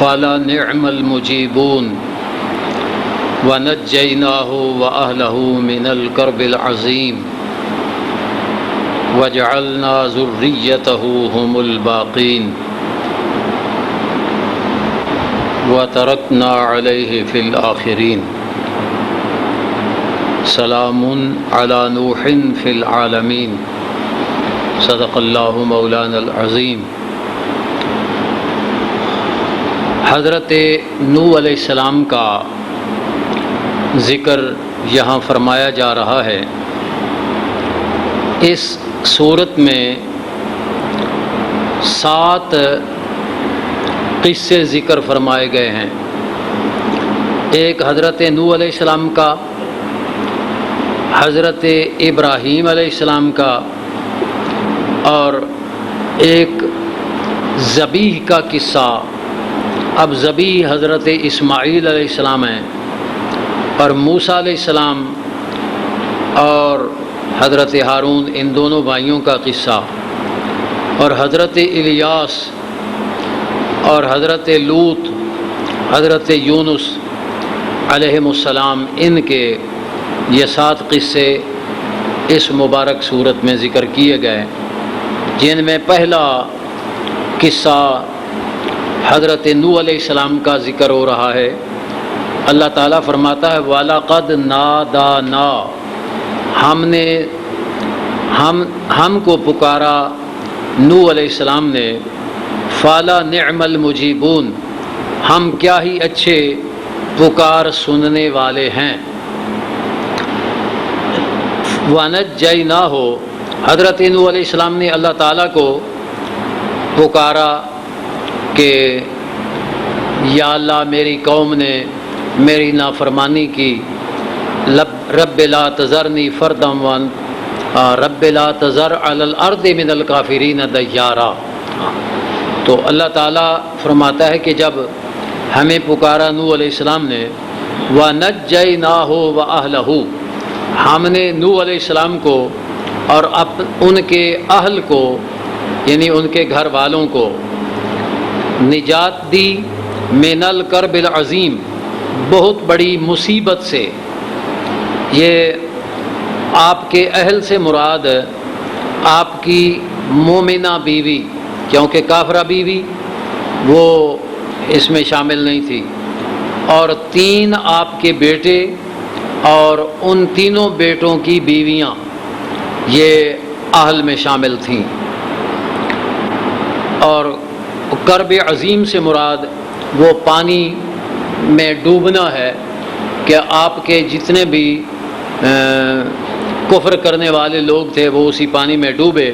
فلا نعم المجيبون ونجيناه وأهله من الكرب العظيم وجعلنا ذريته هم الباقين وتركنا عليه في الآخرين سلام على نوح في العالمين صدق اللہ مولانا العظیم۔ حضرت نوح علیہ السلام کا ذکر یہاں فرمایا جا رہا ہے۔ اس صورت میں 7 قصے ذکر فرمائے گئے ہیں۔ ایک حضرت نوح علیہ السلام کا، حضرت ابراہیم علیہ السلام کا، اور ایک ذبیح کا قصہ۔ اب ذبیح حضرت اسماعیل علیہ السلام ہیں، اور موسیٰ علیہ السلام اور حضرت ہارون، ان دونوں بھائیوں کا قصہ، اور حضرت الیاس اور حضرت لوط، حضرت یونس علیہم السلام، ان کے یہ 7 قصے اس مبارک صورت میں ذکر کیے گئے، جن میں پہلا قصہ حضرت نوح علیہ السلام کا ذکر ہو رہا ہے۔ اللہ تعالیٰ فرماتا ہے وَلَقَدْ نَادَانَا، ہم کو پکارا نوح علیہ السلام نے، فَلَا نِعْمَ الْمُجِيبُونَ، ہم کیا ہی اچھے پکار سننے والے ہیں۔ وَنَجَّيْنَاهُ، حضرت نوح علیہ السلام نے اللہ تعالیٰ کو پکارا کہ یا اللہ میری قوم نے میری نافرمانی کی، رب لا تذرنی فردا رب لا تذر علی الارض من الکافرین دیارا۔ تو اللہ تعالیٰ فرماتا ہے کہ جب ہمیں پکارا نوح علیہ السلام نے، وَنَجَّيْنَاهُ وَأَهْلَهُ، ہم نے نوح علیہ السلام کو اور ان کے اہل کو، یعنی ان کے گھر والوں کو نجات دی، من الکرب العظیم، بہت بڑی مصیبت سے۔ یہ آپ کے اہل سے مراد آپ کی مومنہ بیوی، کیونکہ کافرہ بیوی وہ اس میں شامل نہیں تھی، اور 3 آپ کے بیٹے اور ان تینوں بیٹوں کی بیویاں یہ اہل میں شامل تھیں۔ اور کرب عظیم سے مراد وہ پانی میں ڈوبنا ہے کہ آپ کے جتنے بھی کفر کرنے والے لوگ تھے وہ اسی پانی میں ڈوبے،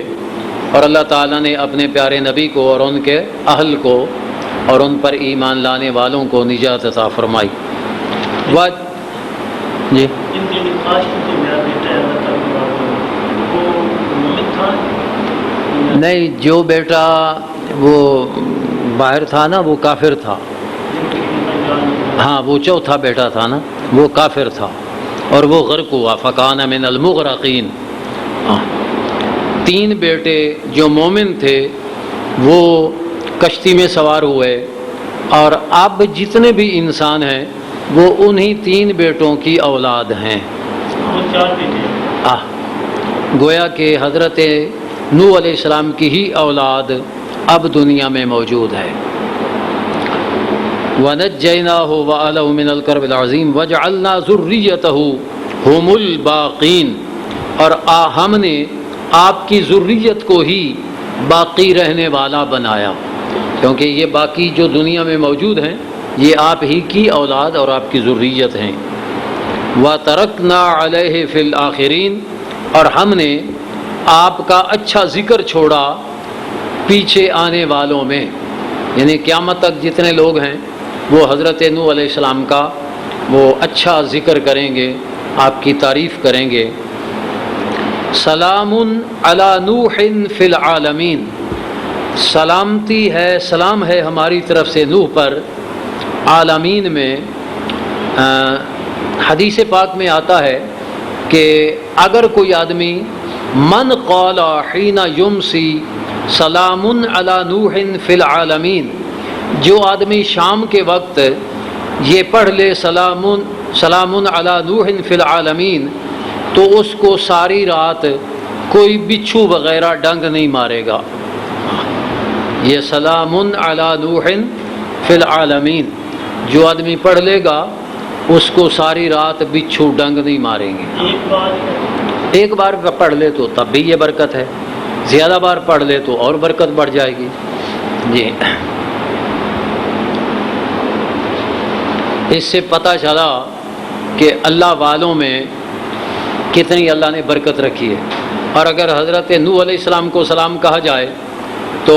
اور اللہ تعالیٰ نے اپنے پیارے نبی کو اور ان کے اہل کو اور ان پر ایمان لانے والوں کو نجات عطا فرمائی۔ جی نہیں، جو بیٹا وہ باہر تھا نا وہ کافر تھا، ہاں وہ چوتھا بیٹا تھا نا، وہ کافر تھا اور وہ غرق ہوا، فکان من المغرقین۔ 3 بیٹے جو مومن تھے وہ کشتی میں سوار ہوئے، اور اب جتنے بھی انسان ہیں وہ انہی 3 بیٹوں کی اولاد ہیں۔ گویا کہ حضرت نوح علیہ السلام کی ہی اولاد اب دنیا میں موجود ہے۔ وَنَجَّيْنَاهُ وَأَهْلَهُ مِنَ الْكَرْبِ الْعَظِيمِ وَجَعَلْنَا ذُرِّيَّتَهُ هُمُ الْبَاقِينَ، اور ہم نے آپ کی ذریت کو ہی باقی رہنے والا بنایا، کیونکہ یہ باقی جو دنیا میں موجود ہیں یہ آپ ہی کی اولاد اور آپ کی ذریت ہیں۔ وَتَرَكْنَا عَلَيْهِ فِي الْآخِرِينَ، اور ہم نے آپ کا اچھا ذکر چھوڑا پیچھے آنے والوں میں، یعنی قیامت تک جتنے لوگ ہیں وہ حضرت نوح علیہ السلام کا وہ اچھا ذکر کریں گے، آپ کی تعریف کریں گے۔ سلام علی نوح فی العالمین، سلامتی ہے، سلام ہے ہماری طرف سے نوح پر عالمین میں۔ حدیث پاک میں آتا ہے کہ اگر کوئی آدمی من قال حین یمسی سلام علی نوح فی العالمین، جو آدمی شام کے وقت یہ پڑھ لے سلام علی نوح فی العالمین، تو اس کو ساری رات کوئی بچھو وغیرہ ڈنگ نہیں مارے گا۔ یہ سلام علی نوح فی العالمین جو آدمی پڑھ لے گا اس کو ساری رات بچھو ڈنگ نہیں ماریں گے۔ ایک بار پڑھ لے تو تب بھی یہ برکت ہے، زیادہ بار پڑھ لے تو اور برکت بڑھ جائے گی۔ جی، اس سے پتہ چلا کہ اللہ والوں میں کتنی اللہ نے برکت رکھی ہے۔ اور اگر حضرت نوح علیہ السلام کو سلام کہا جائے تو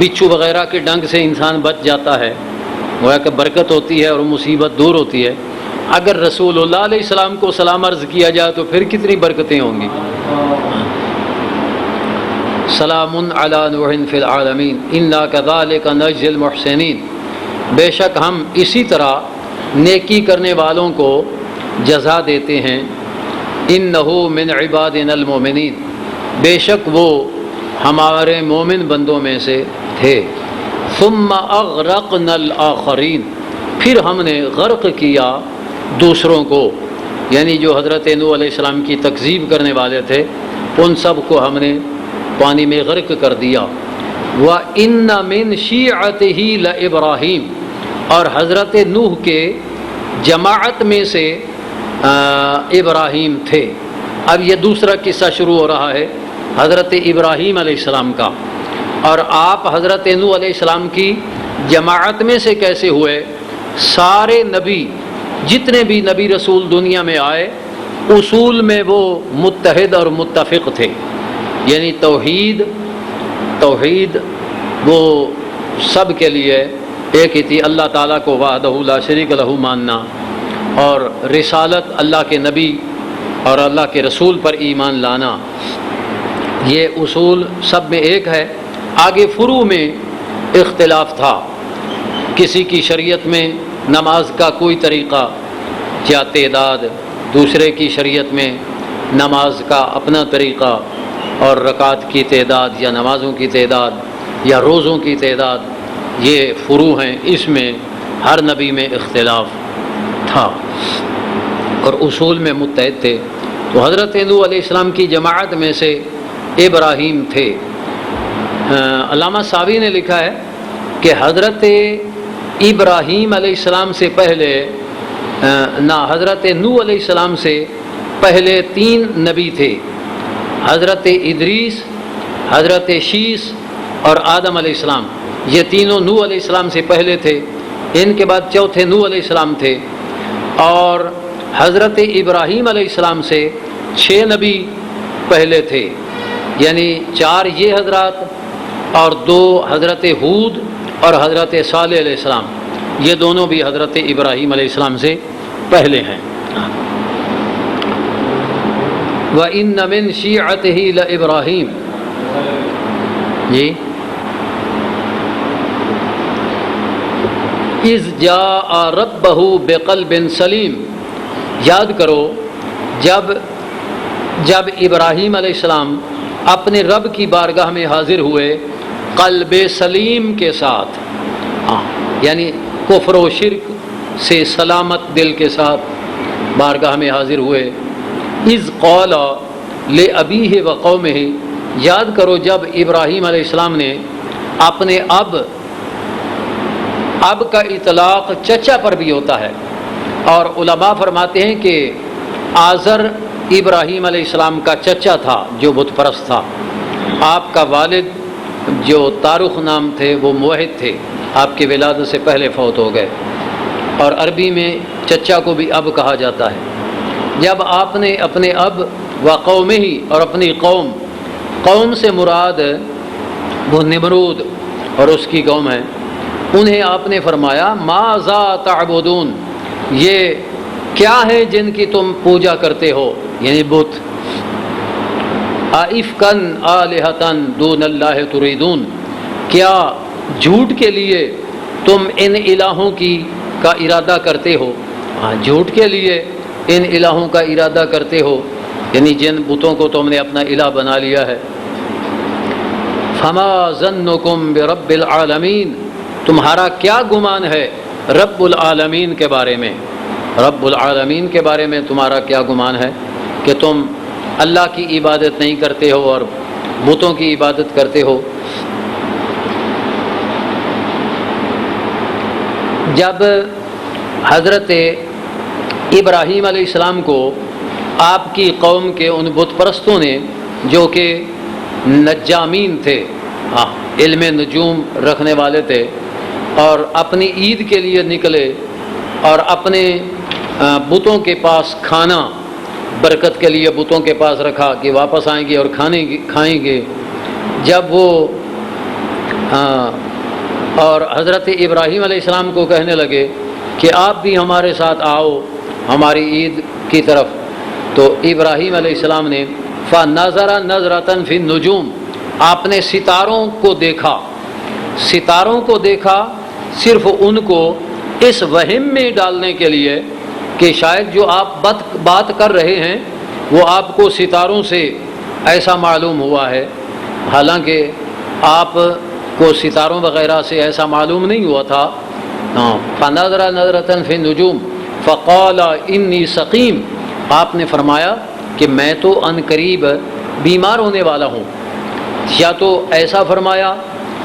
بچھو وغیرہ کے ڈنگ سے انسان بچ جاتا ہے، گویا کہ برکت ہوتی ہے اور مصیبت دور ہوتی ہے۔ اگر رسول اللہ علیہ السلام کو سلام عرض کیا جائے تو پھر کتنی برکتیں ہوں گی۔ سلام علی نوح فی العالمین انا کذالک نجزی المحسنین، بے شک ہم اسی طرح نیکی کرنے والوں کو جزا دیتے ہیں۔ انہ من عبادنا المؤمنین، بے شک وہ ہمارے مومن بندوں میں سے تھے۔ ثم اغرقنا الآخرین، پھر ہم نے غرق کیا دوسروں کو، یعنی جو حضرت نوح علیہ السلام کی تکذیب کرنے والے تھے ان سب کو ہم نے پانی میں غرق کر دیا۔ وَإِنَّ مِن شِيعَتِهِ لَإِبْرَاهِيمَ، اور حضرت نوح کے جماعت میں سے ابراہیم تھے۔ اب یہ دوسرا قصہ شروع ہو رہا ہے حضرت ابراہیم علیہ السلام کا، اور آپ حضرت نوح علیہ السلام کی جماعت میں سے کیسے ہوئے؟ سارے نبی، جتنے بھی نبی رسول دنیا میں آئے، اصول میں وہ متحد اور متفق تھے، یعنی توحید وہ سب کے لیے ایک ہی تھی، اللہ تعالیٰ کو وحدہ لا شریک لہ ماننا، اور رسالت اللہ کے نبی اور اللہ کے رسول پر ایمان لانا، یہ اصول سب میں ایک ہے۔ آگے فروع میں اختلاف تھا، کسی کی شریعت میں نماز کا کوئی طریقہ یا تعداد، دوسرے کی شریعت میں نماز کا اپنا طریقہ اور رکعت کی تعداد یا نمازوں کی تعداد یا روزوں کی تعداد، یہ فروع ہیں، اس میں ہر نبی میں اختلاف تھا اور اصول میں متحد تھے۔ تو حضرت نوح علیہ السلام کی جماعت میں سے ابراہیم تھے۔ علامہ ساوی نے لکھا ہے کہ حضرت ابراہیم علیہ السلام سے پہلے حضرت نوح علیہ السلام سے پہلے 3 نبی تھے، حضرت ادریس، حضرت شیس اور آدم علیہ السلام۔ یہ تینوں نوح علیہ السلام سے پہلے تھے، ان کے بعد چوتھے نوح علیہ السلام تھے، اور حضرت ابراہیم علیہ السلام سے 6 نبی پہلے تھے، یعنی 4 یہ حضرات اور 2 حضرت ہود اور حضرت صالح علیہ السلام، یہ دونوں بھی حضرت ابراہیم علیہ السلام سے پہلے ہیں۔ وَإِنَّ مِن شِيعَتِهِ لَإِبْرَاهِيمَ، جی، اِذْ جَاءَ رَبَّهُ بِقَلْبٍ سَلِيمٍ، یاد کرو جب ابراہیم علیہ السلام اپنے رب کی بارگاہ میں حاضر ہوئے قلب سلیم کے ساتھ، یعنی کفر و شرک سے سلامت دل کے ساتھ بارگاہ میں حاضر ہوئے۔ اذ قال لأبیہ وقومہ، یاد کرو جب ابراہیم علیہ السلام نے اپنے اب کا اطلاق چچا پر بھی ہوتا ہے، اور علماء فرماتے ہیں کہ آزر ابراہیم علیہ السلام کا چچا تھا جو بت پرست تھا، آپ کا والد جو تارخ نام تھے وہ موحد تھے، آپ کی ولادت سے پہلے فوت ہو گئے، اور عربی میں چچا کو بھی اب کہا جاتا ہے۔ جب آپ نے اپنے اب و قومہ ہی، اور اپنی قوم سے مراد وہ نمرود اور اس کی قوم ہے، انہیں آپ نے فرمایا ماذا تعبدون، یہ کیا ہے جن کی تم پوجا کرتے ہو، یعنی بت۔ ائفکن آلہتن دون اللہ تریدون، کیا جھوٹ کے لیے تم ان الہوں کا ارادہ کرتے ہو، جھوٹ کے لیے ان الہوں کا ارادہ کرتے ہو، یعنی جن بتوں کو تم نے اپنا الہ بنا لیا ہے۔ فما ظنکم برب العالمین، تمہارا کیا گمان ہے رب العالمین کے بارے میں، رب العالمین کے بارے میں تمہارا کیا گمان ہے کہ تم اللہ کی عبادت نہیں کرتے ہو اور بتوں کی عبادت کرتے ہو۔ جب حضرت ابراہیم علیہ السلام کو آپ کی قوم کے ان بت پرستوں نے جو کہ نجامین تھے، علم نجوم رکھنے والے تھے، اور اپنی عید کے لیے نکلے اور اپنے بتوں کے پاس کھانا برکت کے لیے بتوں کے پاس رکھا کہ واپس آئیں گے اور کھائیں گے، جب وہ اور حضرت ابراہیم علیہ السلام کو کہنے لگے کہ آپ بھی ہمارے ساتھ آؤ ہماری عید کی طرف، تو ابراہیم علیہ السلام نے فَنَظَرَ نَظْرَةً فِي النُّجُومِ، آپ نے ستاروں کو دیکھا، ستاروں کو دیکھا صرف ان کو اس وہم میں ڈالنے کے لیے کہ شاید جو آپ بات کر رہے ہیں وہ آپ کو ستاروں سے ایسا معلوم ہوا ہے، حالانکہ آپ کو ستاروں وغیرہ سے ایسا معلوم نہیں ہوا تھا۔ فَنَظَرَ نَظْرَةً فِي النُّجُومِ فَقَالَ إِنِّي سَقِيمٌ، آپ نے فرمایا کہ میں تو ان قریب بیمار ہونے والا ہوں، یا تو ایسا فرمایا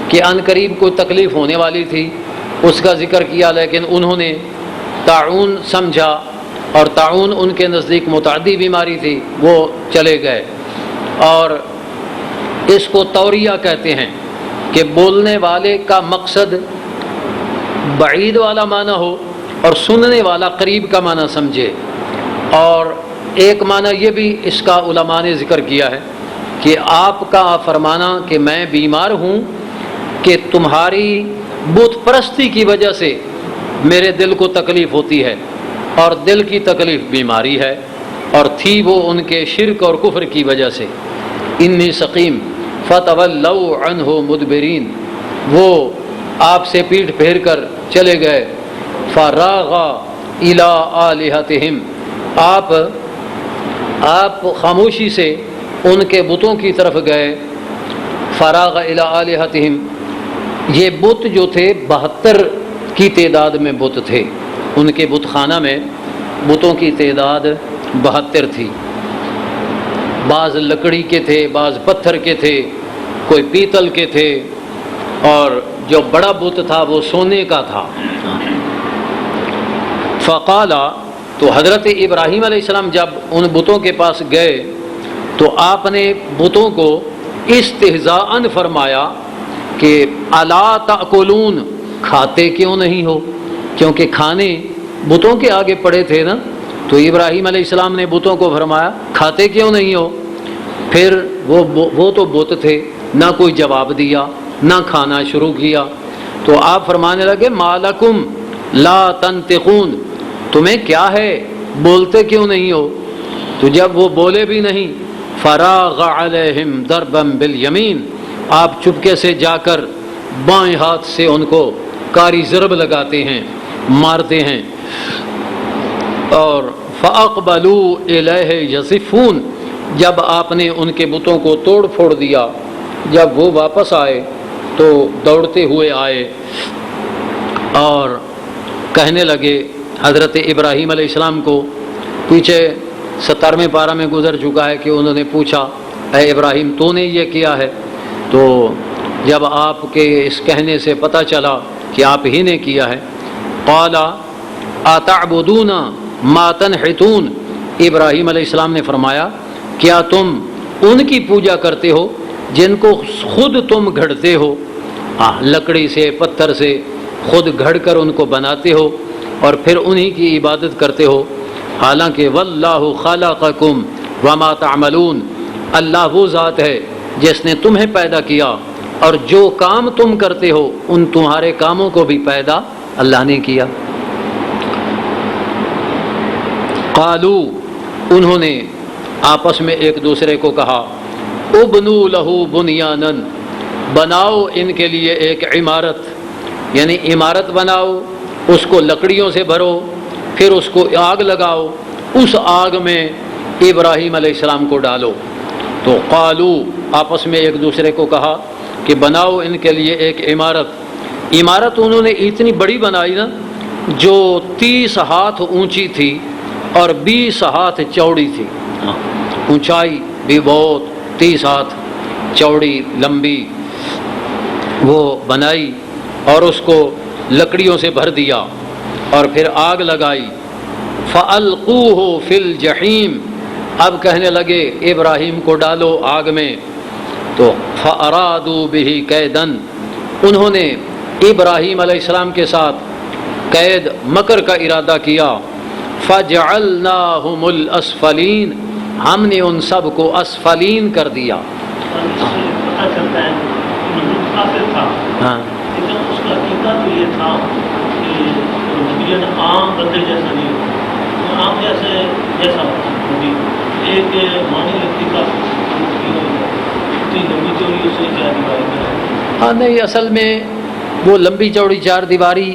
کہ ان قریب کوئی تکلیف ہونے والی تھی اس کا ذکر کیا، لیکن انہوں نے طاعون سمجھا اور طاعون ان کے نزدیک متعدی بیماری تھی، وہ چلے گئے۔ اور اس کو توریہ کہتے ہیں کہ بولنے والے کا مقصد بعید والا معنی ہو اور سننے والا قریب کا معنی سمجھے۔ اور ایک معنی یہ بھی اس کا علماء نے ذکر کیا ہے کہ آپ کا فرمانا کہ میں بیمار ہوں کہ تمہاری بت پرستی کی وجہ سے میرے دل کو تکلیف ہوتی ہے، اور دل کی تکلیف بیماری ہے، اور تھی وہ ان کے شرک اور کفر کی وجہ سے۔ انی سقیم فتولوا عنہ مدبرین، وہ آپ سے پیٹھ پھیر کر چلے گئے۔ فراغ الی آلہتہم، آپ خاموشی سے ان کے بتوں کی طرف گئے۔ فراغ الی آلہتہم، یہ بت جو تھے 72 کی تعداد میں بت تھے، ان کے بت خانہ میں بتوں کی تعداد 72 تھی، بعض لکڑی کے تھے، بعض پتھر کے تھے، کوئی پیتل کے تھے، اور جو بڑا بت تھا وہ سونے کا تھا۔ فقالا، تو حضرت ابراہیم علیہ السلام جب ان بتوں کے پاس گئے تو آپ نے بتوں کو استہزاءً فرمایا کہ الا تاکلون، کھاتے کیوں نہیں ہو؟ کیونکہ کھانے بتوں کے آگے پڑے تھے نا، تو ابراہیم علیہ السلام نے بتوں کو فرمایا کھاتے کیوں نہیں ہو؟ پھر وہ تو بت تھے، نہ کوئی جواب دیا نہ کھانا شروع کیا، تو آپ فرمانے لگے مالکم لا تنطقون، تمہیں کیا ہے بولتے کیوں نہیں ہو؟ تو جب وہ بولے بھی نہیں، فراغ علیہم ضربا بالیمین، آپ چپکے سے جا کر بائیں ہاتھ سے ان کو کاری ضرب لگاتے ہیں، مارتے ہیں۔ اور فاقبلوا الیہ یزفون، جب آپ نے ان کے بتوں کو توڑ پھوڑ دیا، جب وہ واپس آئے تو دوڑتے ہوئے آئے اور کہنے لگے حضرت ابراہیم علیہ السلام کو، پیچھے 17ویں پارہ میں گزر چکا ہے کہ انہوں نے پوچھا اے ابراہیم تو نے یہ کیا ہے؟ تو جب آپ کے اس کہنے سے پتہ چلا کہ آپ ہی نے کیا ہے، قال اتعبدون ما تنحتون، ابراہیم علیہ السلام نے فرمایا کیا تم ان کی پوجا کرتے ہو جن کو خود تم گھڑتے ہو، لکڑی سے پتھر سے خود گھڑ کر ان کو بناتے ہو اور پھر انہی کی عبادت کرتے ہو؟ حالانکہ واللہ خلقکم وما تعملون، اللہ وہ ذات ہے جس نے تمہیں پیدا کیا اور جو کام تم کرتے ہو ان تمہارے کاموں کو بھی پیدا اللہ نے کیا۔ قالو، انہوں نے آپس میں ایک دوسرے کو کہا ابنو لہو بنیانا، بناؤ ان کے لیے ایک عمارت، یعنی عمارت بناؤ، اس کو لکڑیوں سے بھرو، پھر اس کو آگ لگاؤ، اس آگ میں ابراہیم علیہ السلام کو ڈالو۔ تو قالو، آپس میں ایک دوسرے کو کہا کہ بناؤ ان کے لیے ایک عمارت عمارت انہوں نے اتنی بڑی بنائی نا، جو 30 ہاتھ اونچی تھی اور 20 ہاتھ چوڑی تھی، اونچائی بھی بہت، 30 ہاتھ چوڑی لمبی وہ بنائی، اور اس کو لکڑیوں سے بھر دیا اور پھر آگ لگائی۔ فَأَلْقُوهُ فِي الْجَحِيمِ، اب کہنے لگے ابراہیم کو ڈالو آگ میں، تو فَأَرَادُوا بِهِ كَيْدًا، انہوں نے ابراہیم علیہ السلام کے ساتھ قید مکر کا ارادہ کیا۔ فَجَعَلْنَاهُمُ الْأَسْفَلِينَ، ہم نے ان سب کو اسفلین کر دیا۔ پتہ چلتا ہے کہ کافر تھا، ہاں لیکن اس کا عقیدہ تو یہ تھا کہ نبی عام بندے جیسا نہیں ہوتا، عام جیسا نبی ایک معنی لگتی تھا اتنی لمبی چوڑی اس نے کیا دیواری۔ ہاں نہیں، اصل میں وہ لمبی چوڑی 4 دیواری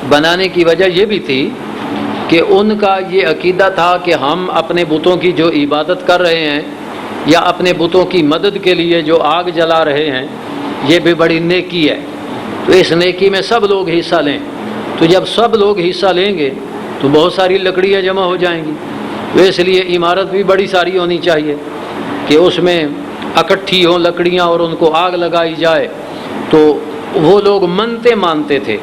بنانے کی وجہ یہ بھی تھی کہ ان کا یہ عقیدہ تھا کہ ہم اپنے بتوں کی جو عبادت کر رہے ہیں یا اپنے بتوں کی مدد کے لیے جو آگ جلا رہے ہیں، یہ بھی بڑی نیکی ہے، تو اس نیکی میں سب لوگ حصہ لیں۔ تو جب سب لوگ حصہ لیں گے تو بہت ساری لکڑیاں جمع ہو جائیں گی، تو اس لیے عمارت بھی بڑی ساری ہونی چاہیے کہ اس میں اکٹھی ہوں لکڑیاں اور ان کو آگ لگائی جائے۔ تو وہ لوگ منتیں مانتے تھے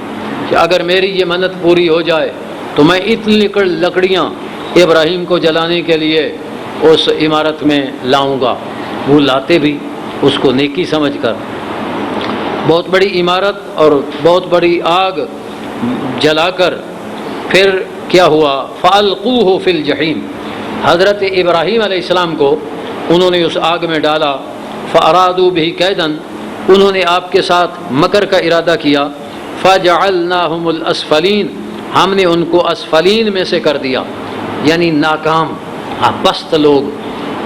کہ اگر میری یہ منت پوری ہو جائے تو میں اتنی لکڑیاں ابراہیم کو جلانے کے لیے اس عمارت میں لاؤں گا۔ وہ لاتے بھی اس کو نیکی سمجھ کر۔ بہت بڑی عمارت اور بہت بڑی آگ جلا کر پھر کیا ہوا؟ فَأَلْقُوهُ فِي الْجَحِيمِ، حضرت ابراہیم علیہ السلام کو انہوں نے اس آگ میں ڈالا۔ فَأَرَادُوا بِهِ كَيْدًا، انہوں نے آپ کے ساتھ مکر کا ارادہ کیا۔ فَجَعَلْنَاهُمُ الْأَسْفَلِينَ، ہم نے ان کو اسفلین میں سے کر دیا، یعنی ناکام پست لوگ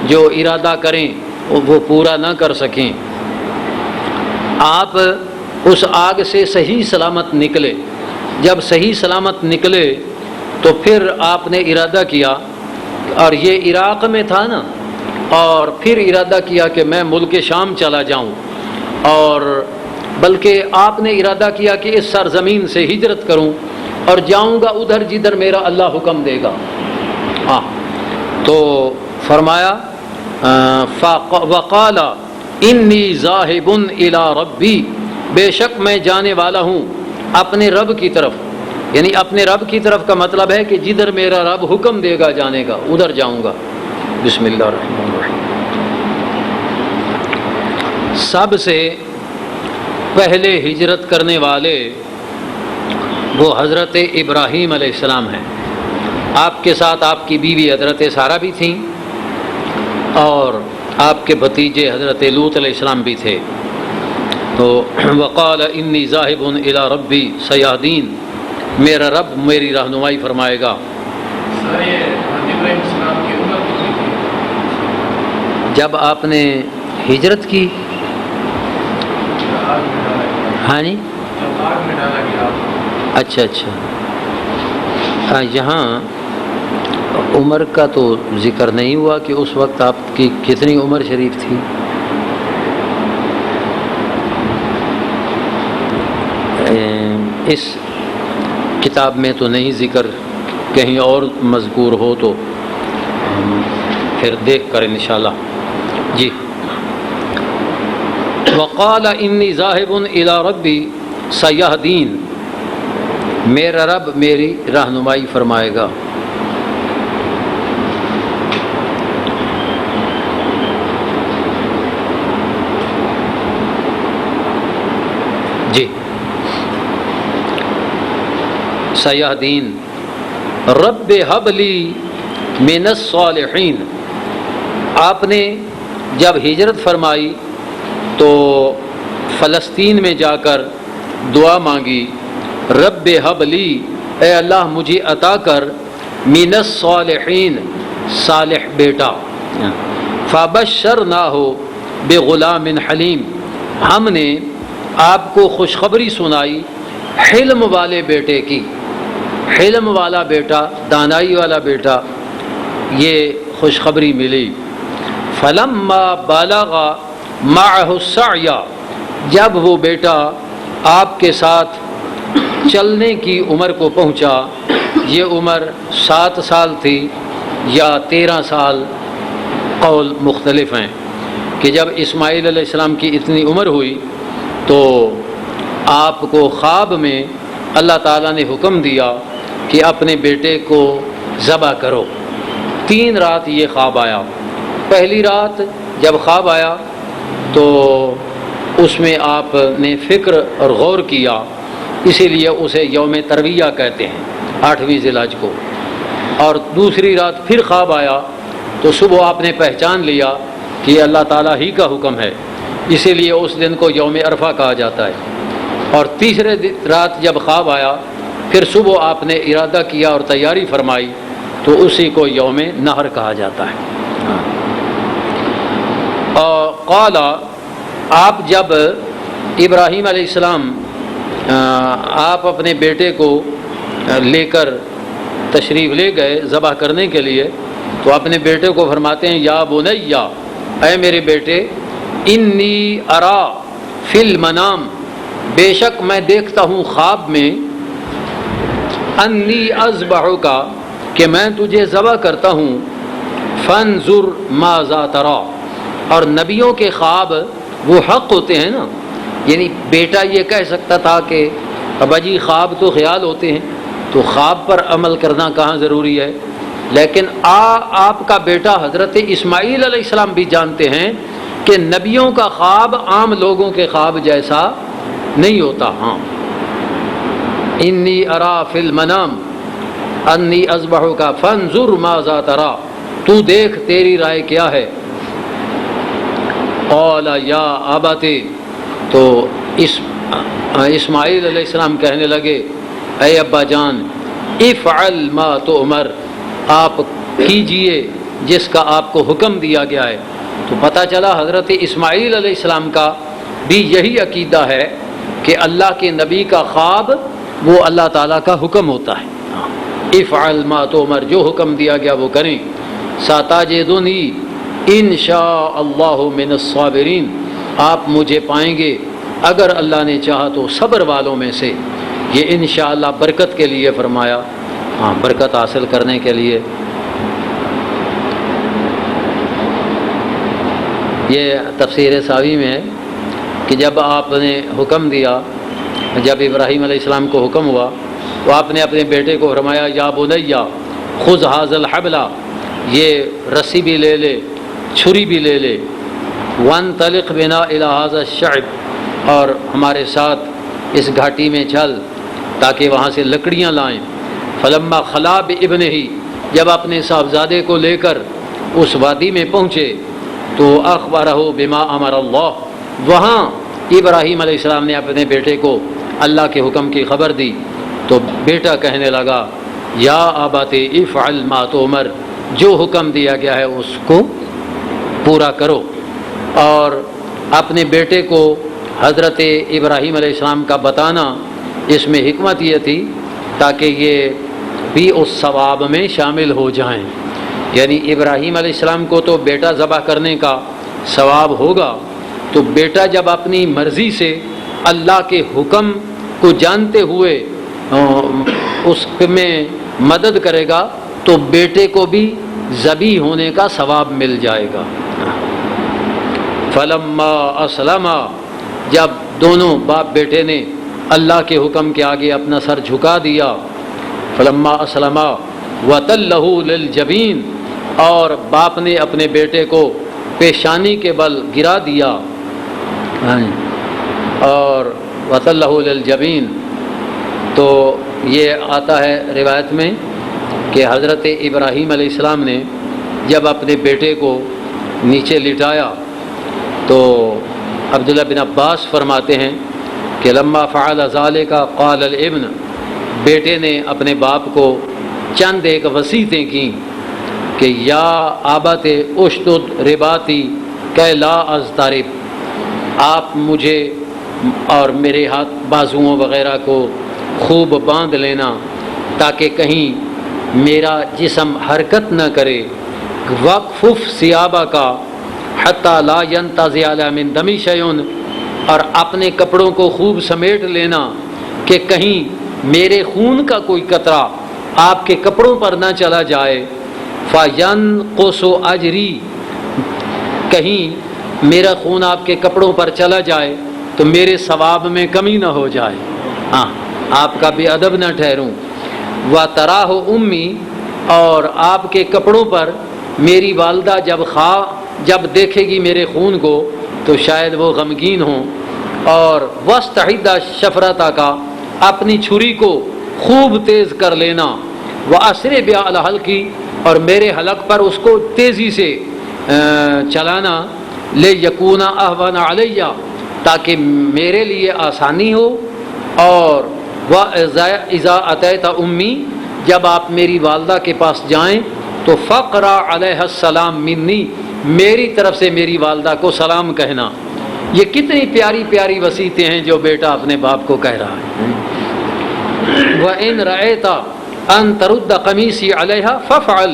جو ارادہ کریں وہ پورا نہ کر سکیں۔ آپ اس آگ سے صحیح سلامت نکلے، جب صحیح سلامت نکلے تو پھر آپ نے ارادہ کیا، اور یہ عراق میں تھا نا، اور پھر ارادہ کیا کہ میں ملک شام چلا جاؤں، اور بلکہ آپ نے ارادہ کیا کہ اس سرزمین سے ہجرت کروں اور جاؤں گا ادھر جدھر میرا اللہ حکم دے گا۔ تو فرمایا وقال انی ذاہب الی ربی، بے شک میں جانے والا ہوں اپنے رب کی طرف، یعنی اپنے رب کی طرف کا مطلب ہے کہ جدھر میرا رب حکم دے گا جانے کا ادھر جاؤں گا۔ بسم اللہ الرحمن الرحیم۔ سب سے پہلے ہجرت کرنے والے وہ حضرت ابراہیم علیہ السلام ہیں، آپ کے ساتھ آپ کی بیوی حضرت سارہ بھی تھیں، اور آپ کے بھتیجے حضرت لوط علیہ السلام بھی تھے۔ تو وقال انی ذاہب الی ربی سیہدین، میرا رب میری رہنمائی فرمائے گا۔ جب آپ نے ہجرت کی، ہاں جی، اچھا یہاں عمر کا تو ذکر نہیں ہوا کہ اس وقت آپ کی کتنی عمر شریف تھی۔ اس کتاب میں تو نہیں ذکر، کہیں اور مذکور ہو تو پھر دیکھ کر انشاءاللہ۔ جی، وقال انی ذاہب الی ربی سیہدین، میرا رب میری رہنمائی فرمائے گا۔ جی، سیہدین، رب ہب لی من الصالحین، آپ نے جب ہجرت فرمائی تو فلسطین میں جا کر دعا مانگی، رب ہب لی، اے اللہ مجھے عطا کر، من الصالحین، صالح بیٹا، فبشرناہ بغلام حلیم، ہم نے آپ کو خوشخبری سنائی حلم والے بیٹے کی، حلم والا بیٹا، دانائی والا بیٹا، یہ خوشخبری ملی۔ فلما بلغ معہ السعی، جب وہ بیٹا آپ کے ساتھ چلنے کی عمر کو پہنچا، یہ عمر 7 سال تھی یا 13 سال، قول مختلف ہیں، کہ جب اسماعیل علیہ السلام کی اتنی عمر ہوئی تو آپ کو خواب میں اللہ تعالیٰ نے حکم دیا کہ اپنے بیٹے کو ذبح کرو۔ 3 رات یہ خواب آیا۔ پہلی رات جب خواب آیا تو اس میں آپ نے فکر اور غور کیا، اسی لیے اسے یوم ترویہ کہتے ہیں، 8ویں ذی الحج کو۔ اور دوسری رات پھر خواب آیا تو صبح آپ نے پہچان لیا کہ یہ اللہ تعالیٰ ہی کا حکم ہے، اسی لیے اس دن کو یوم عرفہ کہا جاتا ہے۔ اور تیسرے رات جب خواب آیا پھر صبح آپ نے ارادہ کیا اور تیاری فرمائی تو اسی کو یوم نحر کہا جاتا ہے۔ اور قال، آپ جب ابراہیم علیہ السلام آپ اپنے بیٹے کو لے کر تشریف لے گئے ذبح کرنے کے لیے تو اپنے بیٹے کو فرماتے ہیں یا بنیا، اے میرے بیٹے، انی ارا فی المنام، بے شک میں دیکھتا ہوں خواب میں، انی اذبحک، کہ میں تجھے ذبح کرتا ہوں، فانظر ماذا تری، اور نبیوں کے خواب وہ حق ہوتے ہیں نا، یعنی بیٹا یہ کہہ سکتا تھا کہ ابا جی خواب تو خیال ہوتے ہیں، تو خواب پر عمل کرنا کہاں ضروری ہے، لیکن آپ کا بیٹا حضرت اسماعیل علیہ السلام بھی جانتے ہیں کہ نبیوں کا خواب عام لوگوں کے خواب جیسا نہیں ہوتا۔ ہاں، انی ارا فی المنام انی اذبحک فانظر ماذا تری، تو دیکھ تیری رائے کیا ہے۔ قال یا ابت، تو اسماعیل علیہ السلام کہنے لگے اے ابا جان، افعل ما تؤمر، آپ کیجئے جس کا آپ کو حکم دیا گیا ہے۔ تو پتہ چلا حضرت اسماعیل علیہ السلام کا بھی یہی عقیدہ ہے کہ اللہ کے نبی کا خواب وہ اللہ تعالیٰ کا حکم ہوتا ہے۔ افعل ما تؤمر، جو حکم دیا گیا وہ کریں۔ ستجدنی ان شاء اللہ من الصابرین، آپ مجھے پائیں گے اگر اللہ نے چاہا تو صبر والوں میں سے۔ یہ انشاءاللہ برکت کے لیے فرمایا، ہاں برکت حاصل کرنے کے لیے۔ یہ تفسیر ساوی میں ہے کہ جب آپ نے حکم دیا، جب ابراہیم علیہ السلام کو حکم ہوا تو آپ نے اپنے بیٹے کو فرمایا یا بنیا خذ ھذا الحبل، یہ رسی بھی لے لے، چھری بھی لے لے، وانطلق بنا الی ھذا الشعب، اور ہمارے ساتھ اس گھاٹی میں چل تاکہ وہاں سے لکڑیاں لائیں۔ فلما خلا بابنہ، جب اپنے صاحبزادے کو لے کر اس وادی میں پہنچے تو اخبرہ بما امر اللہ، وہاں ابراہیم علیہ السلام نے اپنے بیٹے کو اللہ کے حکم کی خبر دی تو بیٹا کہنے لگا یا ابت افعل ما تؤمر، جو حکم دیا گیا ہے اس کو پورا کرو۔ اور اپنے بیٹے کو حضرت ابراہیم علیہ السلام کا بتانا، اس میں حکمت یہ تھی تاکہ یہ بھی اس ثواب میں شامل ہو جائیں، یعنی ابراہیم علیہ السلام کو تو بیٹا ذبح کرنے کا ثواب ہوگا، تو بیٹا جب اپنی مرضی سے اللہ کے حکم کو جانتے ہوئے اس میں مدد کرے گا تو بیٹے کو بھی ذبیح ہونے کا ثواب مل جائے گا۔ فلما اسلما، جب دونوں باپ بیٹے نے اللہ کے حکم کے آگے اپنا سر جھکا دیا، فلما اسلما وتلہ للجبین، اور باپ نے اپنے بیٹے کو پیشانی کے بل گرا دیا، اور وتلہ للجبین، تو یہ آتا ہے روایت میں کہ حضرت ابراہیم علیہ السلام نے جب اپنے بیٹے کو نیچے لٹایا تو عبداللہ بن عباس فرماتے ہیں کہ لما فعل ذلك قال الابن، بیٹے نے اپنے باپ کو چند ایک وصیتیں کیں کہ یا آبت اشدد رباتی کہ لا اضطرب، آپ مجھے اور میرے ہاتھ بازوؤں وغیرہ کو خوب باندھ لینا تاکہ کہیں میرا جسم حرکت نہ کرے۔ وقفف ثیابہ کا حتی لا ینتزع من دمی شیء، اور اپنے کپڑوں کو خوب سمیٹ لینا کہ کہیں میرے خون کا کوئی قطرہ آپ کے کپڑوں پر نہ چلا جائے، فَيَنْقُصُ أَجْرِي، کہیں میرا خون آپ کے کپڑوں پر چلا جائے تو میرے ثواب میں کمی نہ ہو جائے، ہاں آپ کا بے ادب نہ ٹھہروں۔ وَتَرَاهُ أُمِّي، اور آپ کے کپڑوں پر میری والدہ جب دیکھے گی میرے خون کو تو شاید وہ غمگین ہوں۔ اور وَاسْتَعِدَّ شَفْرَتَكَ، اپنی چھری کو خوب تیز کر لینا، وَأَسْرِعْ بِهَا عَلَى حَلْقِي، اور میرے حلق پر اس کو تیزی سے چلانا، لِيَكُونَ أَهْوَنَ عَلَيَّ، تاکہ میرے لیے آسانی ہو۔ اور وَإِذَا أَتَيْتَ أُمِّي، جب آپ میری والدہ کے پاس جائیں تو فَقْرَأْ عَلَيْهَا السَّلَامَ مِنِّي، میری طرف سے میری والدہ کو سلام کہنا۔ یہ کتنی پیاری پیاری وصیتیں ہیں جو بیٹا اپنے باپ کو کہہ رہا ہے۔ وَإِنْ رَأَيْتَ أَن تَرُدَّ قَمِيصِي عَلَيْهَا فَافْعَلْ،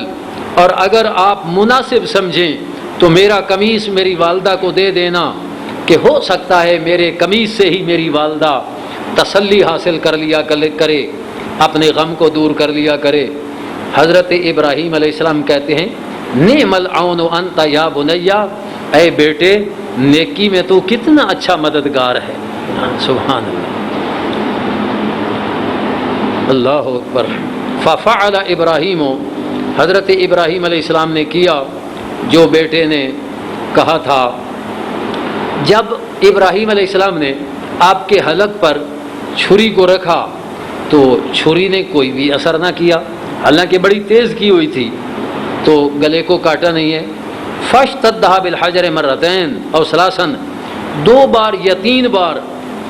اور اگر آپ مناسب سمجھیں تو میرا قمیص میری والدہ کو دے دینا، کہ ہو سکتا ہے میرے قمیص سے ہی میری والدہ تسلی حاصل کر لیا کرے، اپنے غم کو دور کر لیا کرے۔ حضرت ابراہیم علیہ السلام کہتے ہیں نعم العون انت یا بنیا، اے بیٹے نیکی میں تو کتنا اچھا مددگار ہے۔ سبحان اللہ، اللہ اکبر۔ ففعل ابراہیم، حضرت ابراہیم علیہ السلام نے کیا جو بیٹے نے کہا تھا۔ جب ابراہیم علیہ السلام نے آپ کے حلق پر چھری کو رکھا تو چھری نے کوئی بھی اثر نہ کیا، حالانکہ بڑی تیز کی ہوئی تھی تو گلے کو کاٹا نہیں ہے۔ فاشتدھا بالحجر مرتین او ثلاثاً، 2 بار یا 3 بار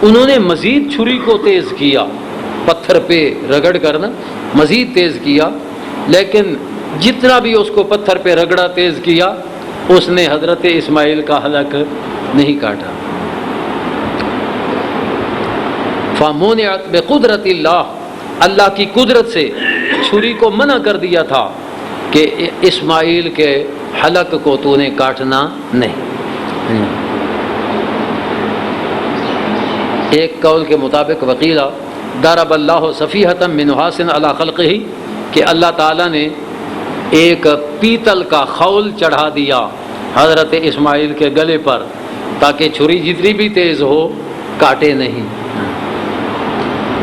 انہوں نے مزید چھری کو تیز کیا، پتھر پہ رگڑ کرنا مزید تیز کیا، لیکن جتنا بھی اس کو پتھر پہ رگڑا تیز کیا اس نے حضرت اسماعیل کا حلق نہیں کاٹا۔ فَمُنِعَتْ بِقُدْرَتِ اللَّهِ، اللہ کی قدرت سے چھری کو منع کر دیا تھا کہ اسماعیل کے حلق کو تو نے کاٹنا نہیں۔ ایک قول کے مطابق وقیلا ضرب اللہ صفیحۃ من نحاس علی خلقہ، کہ اللہ تعالیٰ نے ایک پیتل کا خول چڑھا دیا حضرت اسماعیل کے گلے پر تاکہ چھری جتنی بھی تیز ہو کاٹے نہیں۔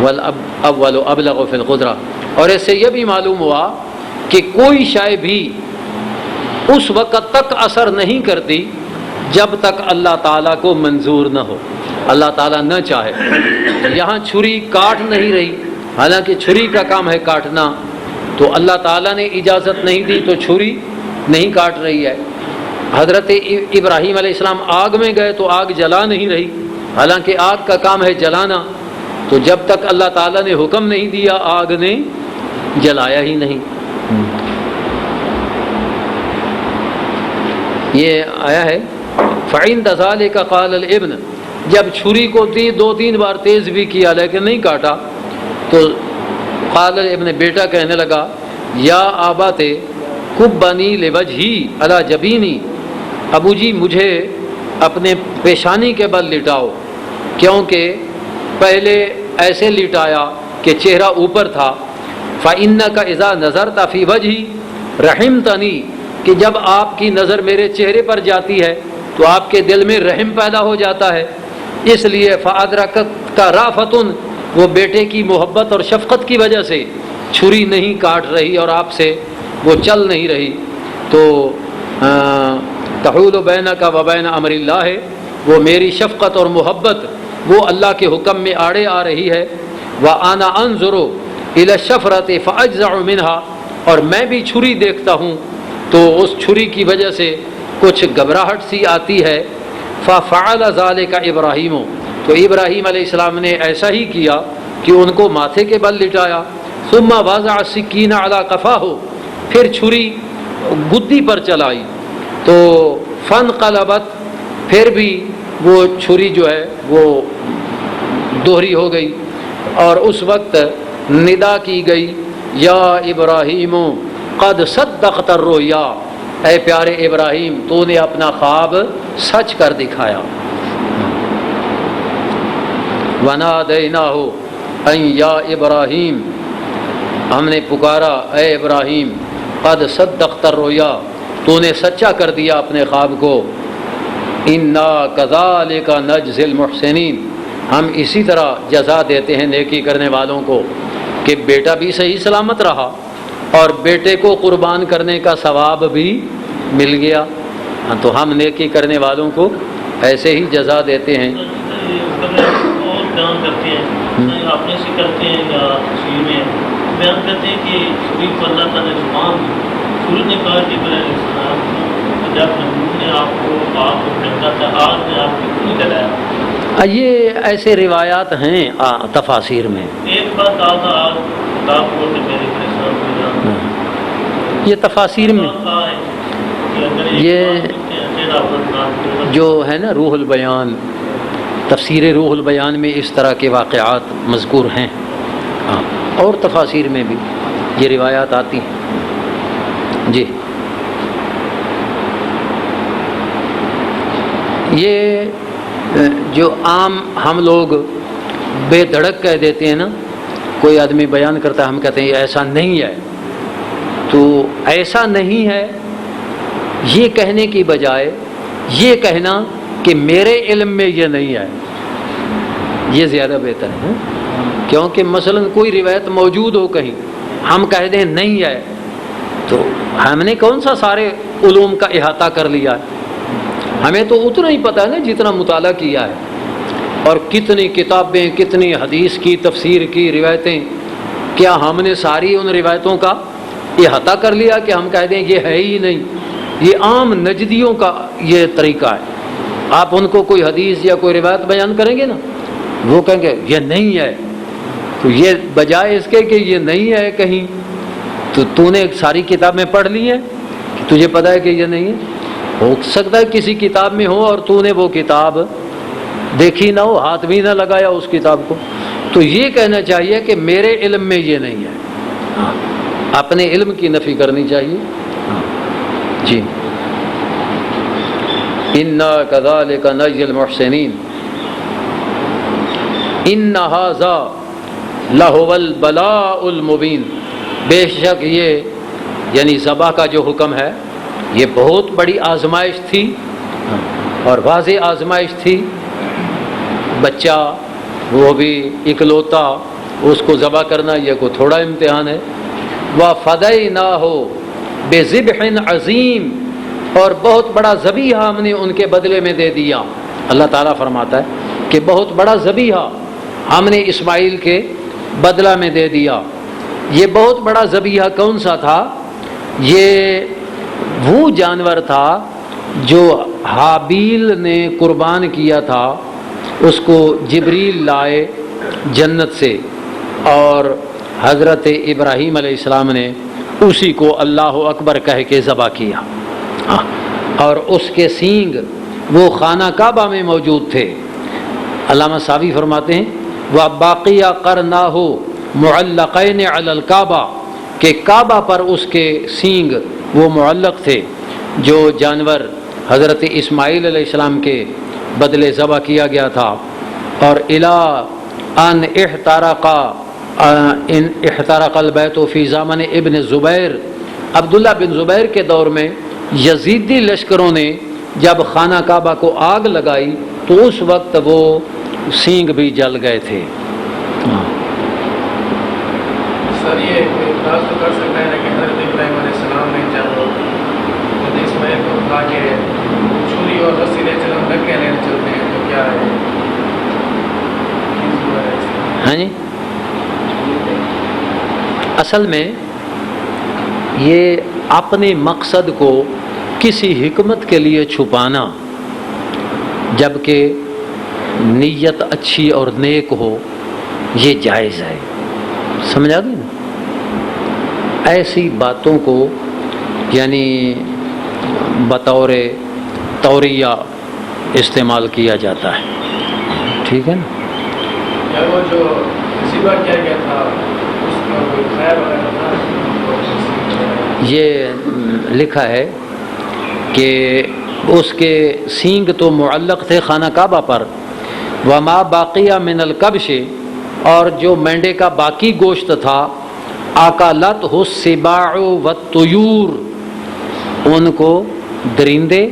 والاول ابلغ فی القدرہ، اور اس سے یہ بھی معلوم ہوا کہ کوئی شے بھی اس وقت تک اثر نہیں کرتی جب تک اللہ تعالیٰ کو منظور نہ ہو، اللہ تعالیٰ نہ چاہے۔ یہاں چھری کاٹ نہیں رہی، حالانکہ چھری کا کام ہے کاٹنا، تو اللہ تعالیٰ نے اجازت نہیں دی تو چھری نہیں کاٹ رہی ہے۔ حضرت ابراہیم علیہ السلام آگ میں گئے تو آگ جلا نہیں رہی، حالانکہ آگ کا کام ہے جلانا، تو جب تک اللہ تعالیٰ نے حکم نہیں دیا آگ نے جلایا ہی نہیں۔ یہ آیا ہے فَعِندَ ذَلِكَ قَالَ الْإِبْنُ، جب چھری کو 2-3 بار تیز بھی کیا لیکن نہیں کاٹا تو قال الابن، بیٹا کہنے لگا یا آبات کبنی لوجہی علی جبینی، ابو جی مجھے اپنے پیشانی کے بل لٹاؤ، کیونکہ پہلے ایسے لٹایا کہ چہرہ اوپر تھا۔ فَإِنَّكَ إِذَا نَظَرْتَ فِي وَجْهِي رَحِمْتَنِي، کہ جب آپ کی نظر میرے چہرے پر جاتی ہے تو آپ کے دل میں رحم پیدا ہو جاتا ہے، اس لیے فَأَدْرَكَتْكَ رَأْفَةٌ، وہ بیٹے کی محبت اور شفقت کی وجہ سے چھری نہیں کاٹ رہی اور آپ سے وہ چل نہیں رہی، تو تحول بینک و بین امر اللہ ہے، وہ میری شفقت اور محبت وہ اللہ کے حکم میں آڑے آ رہی ہے۔ وَأَنَا أَنظُرُ إِلَى الشَّفْرَةِ فَأَجْزَعُ مِنْهَا، اور میں بھی چھری دیکھتا ہوں تو اس چھری کی وجہ سے کچھ گھبراہٹ سی آتی ہے۔ فَفَعَلَ ذَلِكَ إِبْرَاهِيمُ، تو ابراہیم علیہ السلام نے ایسا ہی کیا کہ ان کو ماتھے کے بل لٹایا۔ ثُمَّ وَضَعَ السِّكِّينَ عَلَى قَفَاهُ، پھر چھری گدی پر چلائی تو فَانْقَلَبَتْ، پھر بھی وہ چھری جو ہے وہ دوہری ہو گئی، اور اس وقت ندا کی گئی یا ابراہیم قد صدقت الرؤیا، اے پیارے ابراہیم تو نے اپنا خواب سچ کر دکھایا۔ وَنَادَيْنَاهُ، ان یا ابراہیم، ہم نے پکارا اے ابراہیم، قد صدقت الرؤیا، تو نے سچا کر دیا اپنے خواب کو، انا کذالک نجزی المحسنین، ہم اسی طرح جزا دیتے ہیں نیکی کرنے والوں کو، کہ بیٹا بھی صحیح سلامت رہا اور بیٹے کو قربان کرنے کا ثواب بھی مل گیا، تو ہم نیکی کرنے والوں کو ایسے ہی جزا دیتے ہیں۔ اور بیان کرتے ہیں اپنے سے کرتے ہیں یا تفسیر میں بیان کرتے ہیں کہ شریف اللہ تعالیٰ نے زبان دی، سورج نے کہا کہ علیہ السلام جب نمرود نے آپ کو آگ کو پھینکا تھا، آگ نے آپ کو کیوں جلایا؟ یہ ایسے روایات ہیں تفاسیر میں، ایک بات کہا تھا آگ بولتے میرے پریشان ہو جانا، یہ تفاسیر میں کہا ہے کہ اگر یہ جو ہے نا روح البیان، تفسیر روح البیان میں اس طرح کے واقعات مذکور ہیں، ہاں، اور تفاسیر میں بھی یہ روایات آتی ہیں۔ جی، یہ جو عام ہم لوگ بے دھڑک کہہ دیتے ہیں نا، کوئی آدمی بیان کرتا ہے ہم کہتے ہیں یہ ایسا نہیں ہے، تو ایسا نہیں ہے یہ کہنے کی بجائے یہ کہنا کہ میرے علم میں یہ نہیں ہے، یہ زیادہ بہتر ہے، کیونکہ مثلا کوئی روایت موجود ہو کہیں، ہم کہہ دیں نہیں ہے، تو ہم نے کون سا سارے علوم کا احاطہ کر لیا ہے؟ ہمیں تو اتنا ہی پتہ ہے نا جتنا مطالعہ کیا ہے، اور کتنی کتابیں، کتنی حدیث کی تفسیر کی روایتیں، کیا ہم نے ساری ان روایتوں کا احاطہ کر لیا کہ ہم کہہ دیں یہ ہے ہی نہیں؟ یہ عام نجدیوں کا یہ طریقہ ہے، آپ ان کو کوئی حدیث یا کوئی روایت بیان کریں گے نا، وہ کہیں گے یہ نہیں ہے، تو یہ بجائے اس کے کہ یہ نہیں ہے کہیں، تو نے ساری کتابیں پڑھ لی ہیں، تجھے پتہ ہے کہ یہ نہیں ہے؟ ہو سکتا ہے کسی کتاب میں ہو اور تو نے وہ کتاب دیکھی نہ ہو، ہاتھ بھی نہ لگایا اس کتاب کو، تو یہ کہنا چاہیے کہ میرے علم میں یہ نہیں ہے، اپنے علم کی نفی کرنی چاہیے۔ جی، انا کذالک نجزی المحسنین ان ھذا لہو البلاء المبین، بے شک یہ یعنی ذبح کا جو حکم ہے یہ بہت بڑی آزمائش تھی اور واضح آزمائش تھی، بچہ وہ بھی اکلوتا، اس کو ذبح کرنا یہ کوئی تھوڑا امتحان ہے۔ وَفَدَيْنَاهُ بِذِبْحٍ عَظِيمٍ، اور بہت بڑا ذبیحہ ہم نے ان کے بدلے میں دے دیا۔ اللہ تعالیٰ فرماتا ہے کہ بہت بڑا ذبیحہ ہم نے اسماعیل کے بدلہ میں دے دیا۔ یہ بہت بڑا ذبیحہ کون سا تھا؟ یہ وہ جانور تھا جو حابیل نے قربان کیا تھا، اس کو جبریل لائے جنت سے، اور حضرت ابراہیم علیہ السلام نے اسی کو اللہ اکبر کہہ کے ذبح کیا، اور اس کے سینگ وہ خانہ کعبہ میں موجود تھے۔ علامہ صاوی فرماتے ہیں وَبَاقِيَ قَرْنَاهُ مُعَلَّقَيْنِ عَلَى الْكَعْبَةِ، کہ کعبہ پر اس کے سینگ وہ معلق تھے جو جانور حضرت اسماعیل علیہ السلام کے بدلے ذبح کیا گیا تھا۔ اور اِلَىٰ أَنْ احترق البیت فی زمن ابن زبیر، عبداللہ بن زبیر کے دور میں یزیدی لشکروں نے جب خانہ کعبہ کو آگ لگائی تو اس وقت وہ سینگ بھی جل گئے تھے۔ سر یہ اعتراض تو کر سکتا ہے کہ حضرت ابراہیم علیہ السلام نے جب اسماعیل کو کہا کہ چھری اور رسی لے چلو ڈکے لینے چلتے ہیں، تو کیا ہے؟ ہاں جی، اصل میں یہ اپنے مقصد کو کسی حکمت کے لیے چھپانا، جبکہ نیت اچھی اور نیک ہو، یہ جائز ہے۔ سمجھا گئی نا؟ ایسی باتوں کو یعنی بطور توریہ استعمال کیا جاتا ہے، ٹھیک ہے نا؟ یا وہ جو ذبح کیا گیا تھا اس کا کوئی خیر وغیرہ تھا؟ یہ لکھا ہے کہ اس کے سینگ تو معلق تھے خانہ کعبہ پر، وما باقیہ من الکبش، اور جو مینڈے کا باقی گوشت تھا اکلت ہو السباع والطیور، ان کو درندے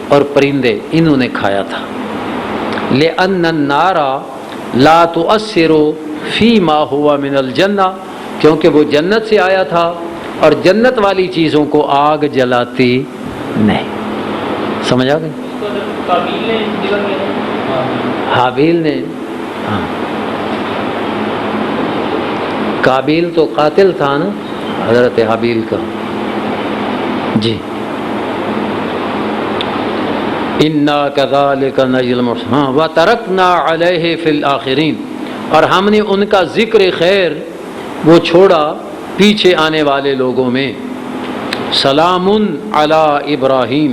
اور پرندے انہوں نے کھایا تھا. لأن النار لا تؤثر فيما هو من الجنہ، کیونکہ وہ جنت سے آیا تھا اور جنت والی چیزوں کو آگ جلاتی نہیں. سمجھ آ گئی؟ حابیل نے، ہاں قابیل تو قاتل تھا نا حضرت حابیل کا. جی انا کذالک نجزی المحسنین وترکنا علیہ فی الآخرین، اور ہم نے ان کا ذکر خیر وہ چھوڑا پیچھے آنے والے لوگوں میں. سلام علی ابراہیم،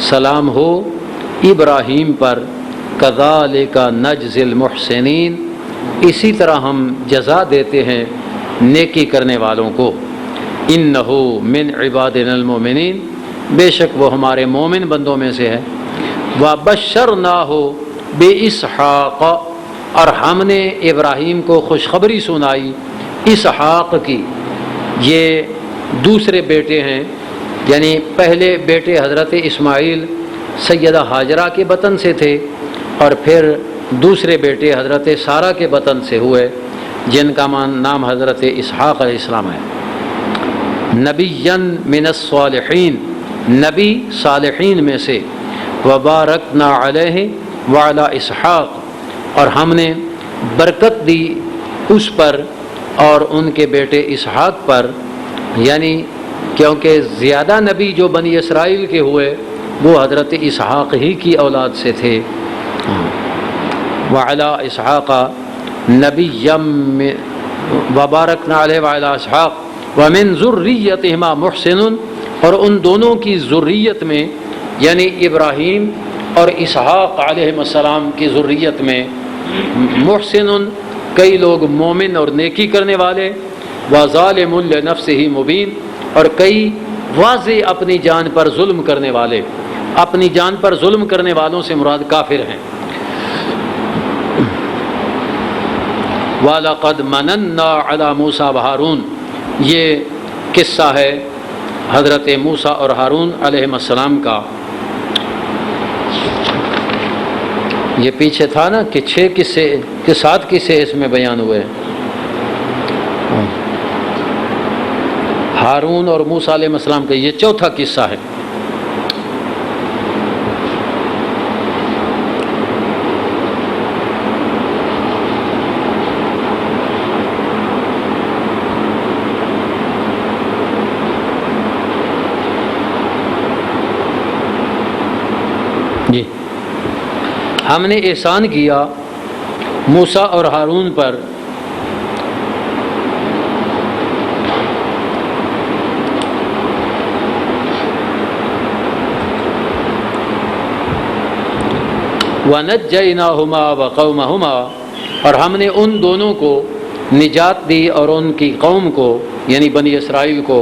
سلام ہو ابراہیم پر. کذالک نجزی المحسنین، اسی طرح ہم جزا دیتے ہیں نیکی کرنے والوں کو. انہ من عبادنا المؤمنین، بے شک وہ ہمارے مومن بندوں میں سے ہے. وبشرناہ باسحاق، اور ہم نے ابراہیم کو خوشخبری سنائی اسحاق کی. یہ دوسرے بیٹے ہیں، یعنی پہلے بیٹے حضرت اسماعیل سیدہ ہاجرہ کے بطن سے تھے، اور پھر دوسرے بیٹے حضرت سارہ کے بطن سے ہوئے، جن کا نام حضرت اسحاق علیہ السلام ہے. نبیًا من الصالحین، نبی صالحین میں سے. وبارکنا علیہ وعلی اسحاق، اور ہم نے برکت دی اس پر اور ان کے بیٹے اسحاق پر، یعنی کیونکہ زیادہ نبی جو بنی اسرائیل کے ہوئے وہ حضرت اسحاق ہی کی اولاد سے تھے. وعلی اسحاق نبیًا وبارکنا علیہ وعلی اسحاق ومن ذریتہما محسن، اور ان دونوں کی ذریت میں یعنی ابراہیم اور اسحاق علیہ السلام کی ذریت میں محسن، کئی لوگ مومن اور نیکی کرنے والے. وظالم لنفسہ مبین، اور کئی واضح اپنی جان پر ظلم کرنے والے. اپنی جان پر ظلم کرنے والوں سے مراد کافر ہیں. وَلَقَدْ مَنَنَّا عَلَى مُوسَى وَهَارُونَ، یہ قصہ ہے حضرت موسیٰ اور ہارون علیہ السلام کا. یہ پیچھے تھا نا کہ 6 قصے کے 7 قصے اس میں بیان ہوئے. ہارون اور موسیٰ علیہ السلام کا یہ چوتھا قصہ ہے. جی ہم نے احسان کیا موسیٰ اور ہارون پر وَنَجَّيْنَاهُمَا وَقَوْمَهُمَا، اور ہم نے ان دونوں کو نجات دی اور ان کی قوم کو یعنی بنی اسرائیل کو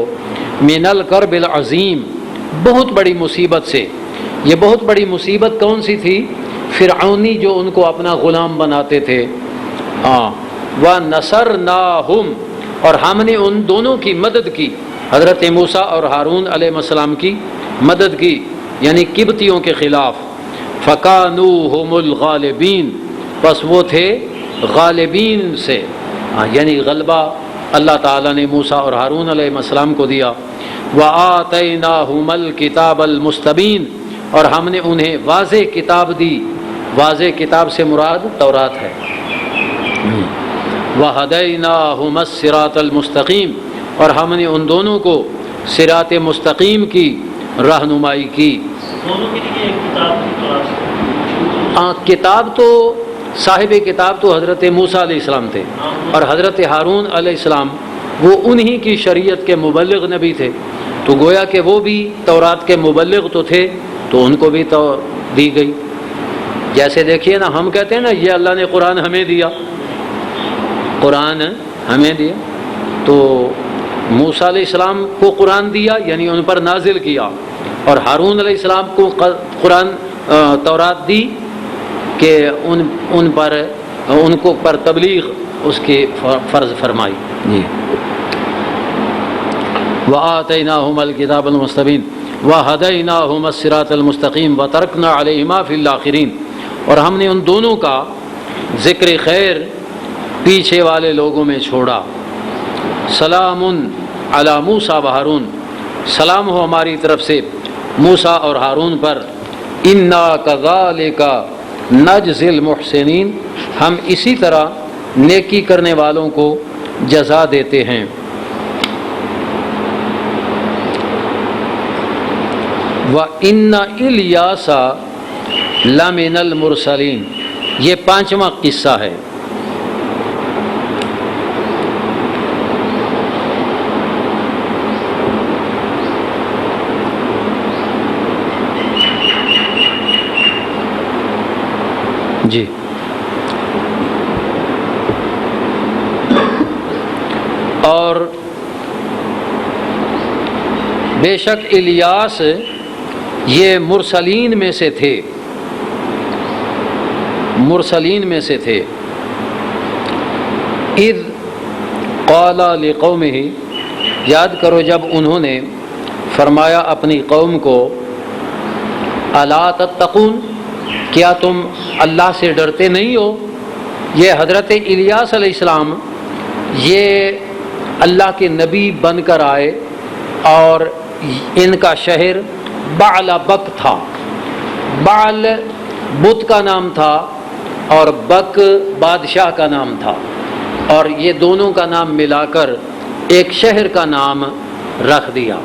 من الکرب العظیم، بہت بڑی مصیبت سے. یہ بہت بڑی مصیبت کون سی تھی؟ فرعونی جو ان کو اپنا غلام بناتے تھے. وَنَصَرْنَاهُمْ، اور ہم نے ان دونوں کی مدد کی، حضرت موسیٰ اور ہارون علیہ السلام کی مدد کی یعنی قبطیوں کے خلاف. فَكَانُوا هُمُ الْغَالِبِينَ، بس وہ تھے غالبین سے، یعنی غلبہ اللہ تعالیٰ نے موسیٰ اور ہارون علیہ السلام کو دیا. وَآتَيْنَاهُمَ الْكِتَابَ الْمُسْتَبِينَ، اور ہم نے انہیں واضح کتاب دی. واضح کتاب سے مراد تورات ہے. وَهَدَيْنَاهُمَ الصِّرَاطَ الْمُسْتَقِيمَ، اور ہم نے ان دونوں کو صراط مستقیم کی رہنمائی کی. دونوں کے لیے ایک کتاب کی تلاش. کتاب تو صاحب کتاب تو حضرت موسیٰ علیہ السلام تھے، اور حضرت ہارون علیہ السلام وہ انہی کی شریعت کے مبلغ نبی تھے. تو گویا کہ وہ بھی تورات کے مبلغ تو تھے، تو ان کو بھی تو دی گئی. جیسے دیکھیے نا، ہم کہتے ہیں نا یہ اللہ نے قرآن ہمیں دیا، قرآن ہمیں دیا. تو موسیٰ علیہ السلام کو قرآن دیا یعنی ان پر نازل کیا، اور ہارون علیہ السلام کو قرآن تورات دی کہ ان کو پر تبلیغ اس کی فرض فرمائی. جی وَآتَيْنَاهُمَا الْكِتَابَ الْمُسْتَبِينَ وَهَدَيْنَاهُمَا الصِّرَاطَ الْمُسْتَقِيمَ وَتَرَكْنَا عَلَيْهِمَا فِي الْآخِرِينَ. اور ہم نے ان دونوں کا ذکر خیر پیچھے والے لوگوں میں چھوڑا. سلام علی موسیٰ و ہارون، سلام ہو ہماری طرف سے موسیٰ اور ہارون پر. انا کذالک نجزی المحسنین، ہم اسی طرح نیکی کرنے والوں کو جزا دیتے ہیں. وَإِنَّ إِلْيَاسَ لَمِنَ الْمُرْسَلِينَ، یہ 5واں قصہ ہے. جی اور بے شک الیاس یہ مرسلین میں سے تھے، مرسلین میں سے تھے. اذ قال لقومہ، یاد کرو جب انہوں نے فرمایا اپنی قوم کو، الا تتقون، کیا تم اللہ سے ڈرتے نہیں ہو. یہ حضرت الیاس علیہ السلام یہ اللہ کے نبی بن کر آئے اور ان کا شہر بعل بک تھا. بعل بت کا نام تھا اور بک بادشاہ کا نام تھا، اور یہ دونوں کا نام ملا کر ایک شہر کا نام رکھ دیا.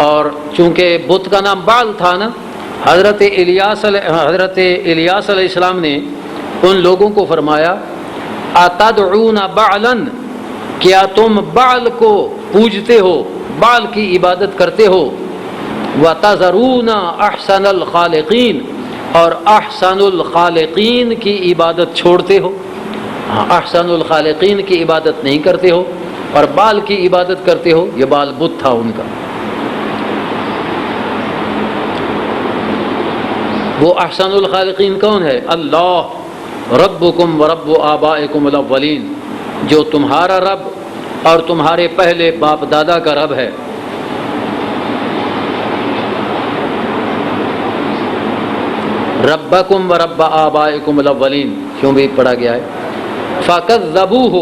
اور چونکہ بت کا نام بعل تھا نا، حضرت الیاس علیہ السلام نے ان لوگوں کو فرمایا، اتدعون بعلا، کیا تم بعل کو پوجتے ہو، بعل کی عبادت کرتے ہو. وتذرون احسن الخالقین، اور احسن الخالقین کی عبادت چھوڑتے ہو. احسن الخالقین کی عبادت نہیں کرتے ہو اور بعل کی عبادت کرتے ہو. یہ بعل بت تھا ان کا. وہ احسن الخالقین کون ہے؟ اللہ ربکم ورب آبائکم الاولین، جو تمہارا رب اور تمہارے پہلے باپ دادا کا رب ہے. ربکم ورب آبائکم الاولین کیوں بھی پڑھا گیا ہے. فَكَذَّبُوهُ،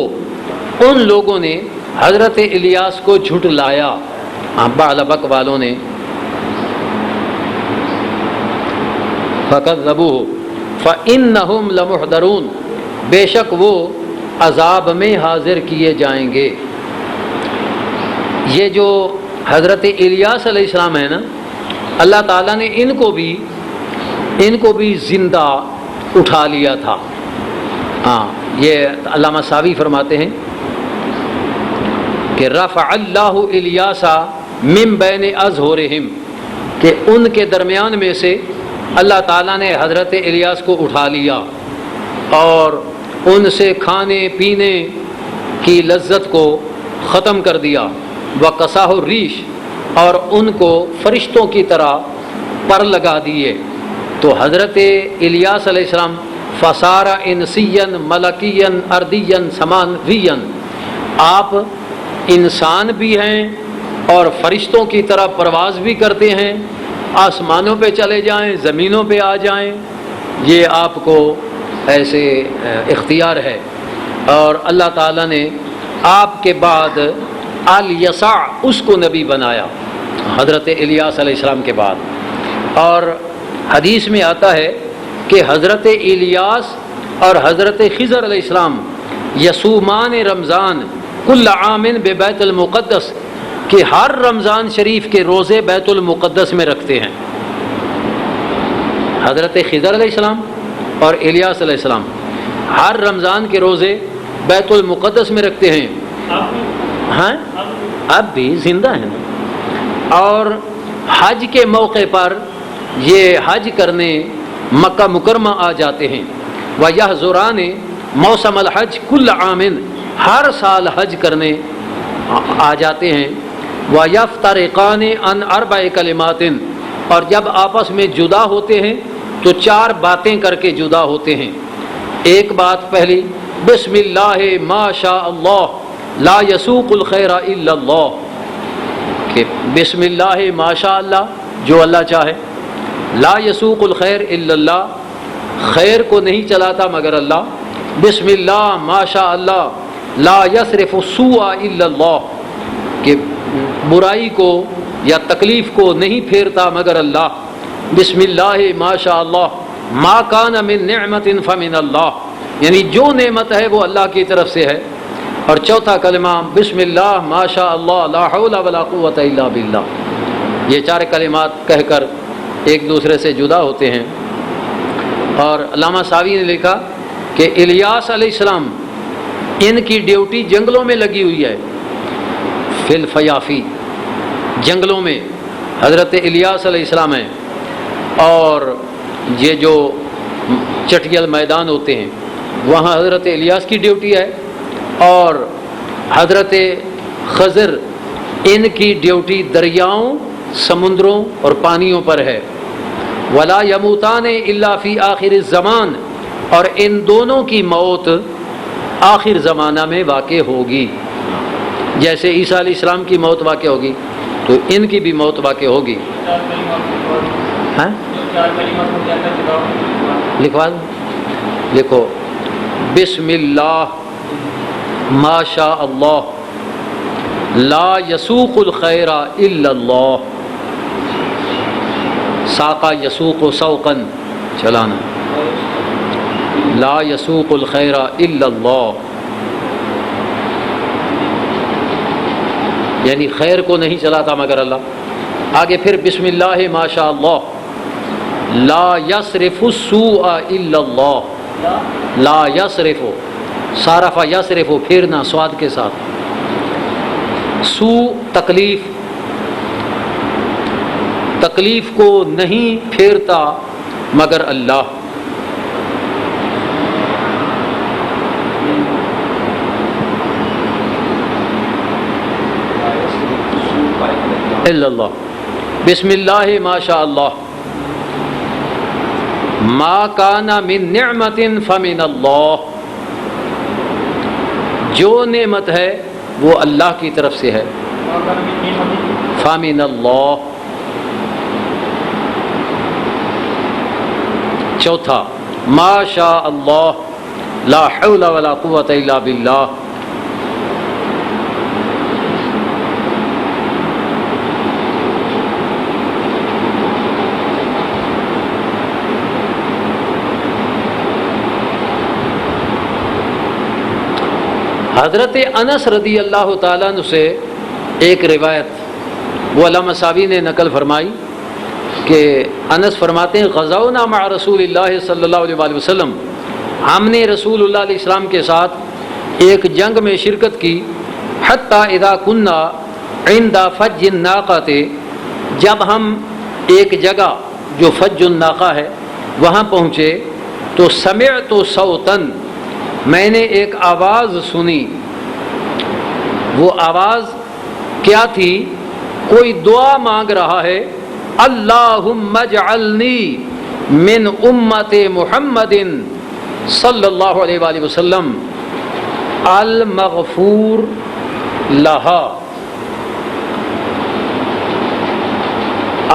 ان لوگوں نے حضرت الیاس کو جھٹلایا، بعل بک والوں نے. فَكَذَّبُوهُ فَإِنَّهُمْ لَمُحْضَرُونَ، بے شک وہ عذاب میں حاضر کیے جائیں گے. یہ جو حضرت الیاس علیہ السلام ہے نا، اللہ تعالیٰ نے ان کو بھی زندہ اٹھا لیا تھا. یہ علامہ ساوی فرماتے ہیں کہ رفع اللہ الیاس من بین اظہرہم، کہ ان کے درمیان میں سے اللہ تعالیٰ نے حضرت الیاس کو اٹھا لیا اور ان سے کھانے پینے کی لذت کو ختم کر دیا. وَقَصَاهُ الرِّيشِ، اور ان کو فرشتوں کی طرح پر لگا دیے. تو حضرت الیاس علیہ السلام فصار انسیًا ملکیًا اردیًا سماویًا، آپ انسان بھی ہیں اور فرشتوں کی طرح پرواز بھی کرتے ہیں. آسمانوں پہ چلے جائیں، زمینوں پہ آ جائیں، یہ آپ کو ایسے اختیار ہے. اور اللہ تعالیٰ نے آپ کے بعد الیسع اس کو نبی بنایا، حضرت الیاس علیہ السلام کے بعد. اور حدیث میں آتا ہے کہ حضرت الیاس اور حضرت خضر علیہ السلام یصومان رمضان کل عام ببیت المقدس، کہ ہر رمضان شریف کے روزے بیت المقدس میں رکھتے ہیں. حضرت خضر علیہ السلام اور الیاس علیہ السلام ہر رمضان کے روزے بیت المقدس میں رکھتے ہیں. ہاں اب بھی زندہ ہیں. اور حج کے موقع پر یہ حج کرنے مکہ مکرمہ آ جاتے ہیں. وَيَحْضُرَانِ موسم الحج کل عام، ہر سال حج کرنے آ جاتے ہیں. وَيَفْتَرِقَانِ عَنْ أَرْبَعِ كَلِمَاتٍ، اور جب آپس میں جدا ہوتے ہیں تو 4 باتیں کر کے جدا ہوتے ہیں. ایک بات پہلی بسم اللہ ما شاء اللہ لا یسوق الخیر الا اللہ، کہ بسم اللہ ما شاء اللہ جو اللہ چاہے، لا یسوق الخیر الا اللہ خیر کو نہیں چلاتا مگر اللہ، بسم اللہ ما شاء اللہ لا یصرف السوء الا اللہ، کہ برائی کو یا تکلیف کو نہیں پھیرتا مگر اللہ، بسم اللہ ما شاء اللہ ما کان من نعمت فمن اللہ، یعنی جو نعمت ہے وہ اللہ کی طرف سے ہے۔ اور چوتھا کلمہ بسم اللہ ما شاء اللہ لا حول ولا قوت الا باللہ، یہ چار کلمات کہہ کر ایک دوسرے سے جدا ہوتے ہیں۔ اور علامہ ساوی نے لکھا کہ الیاس علیہ السلام ان کی ڈیوٹی جنگلوں میں لگی ہوئی ہے، فی الفیافی، جنگلوں میں حضرت الیاس علیہ السلام ہیں، اور یہ جو چٹیل میدان ہوتے ہیں وہاں حضرت الیاس کی ڈیوٹی ہے، اور حضرت خضر ان کی ڈیوٹی دریاؤں، سمندروں اور پانیوں پر ہے۔ ولا یموتان الا فی آخر الزمان، اور ان دونوں کی موت آخر زمانہ میں واقع ہوگی، جیسے عیسیٰ علیہ السلام کی موت واقع ہوگی تو ان کی بھی موت واقع ہوگی۔ ہاں لکھوا دو، لکھو بسم اللہ ما شاء اللہ لا یسوق الخیر الا اللہ، ساقا یسوق سوقا چلانا، لا یسوق الخیر الا اللہ، یعنی خیر کو نہیں چلاتا مگر اللہ۔ آگے پھر بسم اللہ ما شاء اللہ لا یصرف السوء الا اللہ، لا یصرف، صارف یصرف پھیرنا سواد کے ساتھ، سوء تکلیف، تکلیف کو نہیں پھیرتا مگر اللہ۔ الا اللہ، بسم اللہ ما شاء اللہ ما کان من نعمت فمن اللہ، جو نعمت ہے وہ اللہ کی طرف سے ہے، فمن اللہ۔ چوتھا ما شاء اللہ لا حول ولا قوت الا باللہ، حضرت انس رضی اللہ تعالیٰ عنہ سے ایک روایت وہ علامہ ساوی نے نقل فرمائی کہ انس فرماتے ہیں غزونا مع رسول اللہ صلی اللہ علیہ وآلہ وسلم، ہم نے رسول اللہ علیہ السلام کے ساتھ ایک جنگ میں شرکت کی، حتی اذا کنا عند فج الناقۃ، جب ہم ایک جگہ جو فج الناقہ ہے وہاں پہنچے تو سمعت صوتا، میں نے ایک آواز سنی، وہ آواز کیا تھی؟ کوئی دعا مانگ رہا ہے، اللہم اجعلنی من امت محمد صلی اللہ علیہ وآلہ وسلم المغفور لہا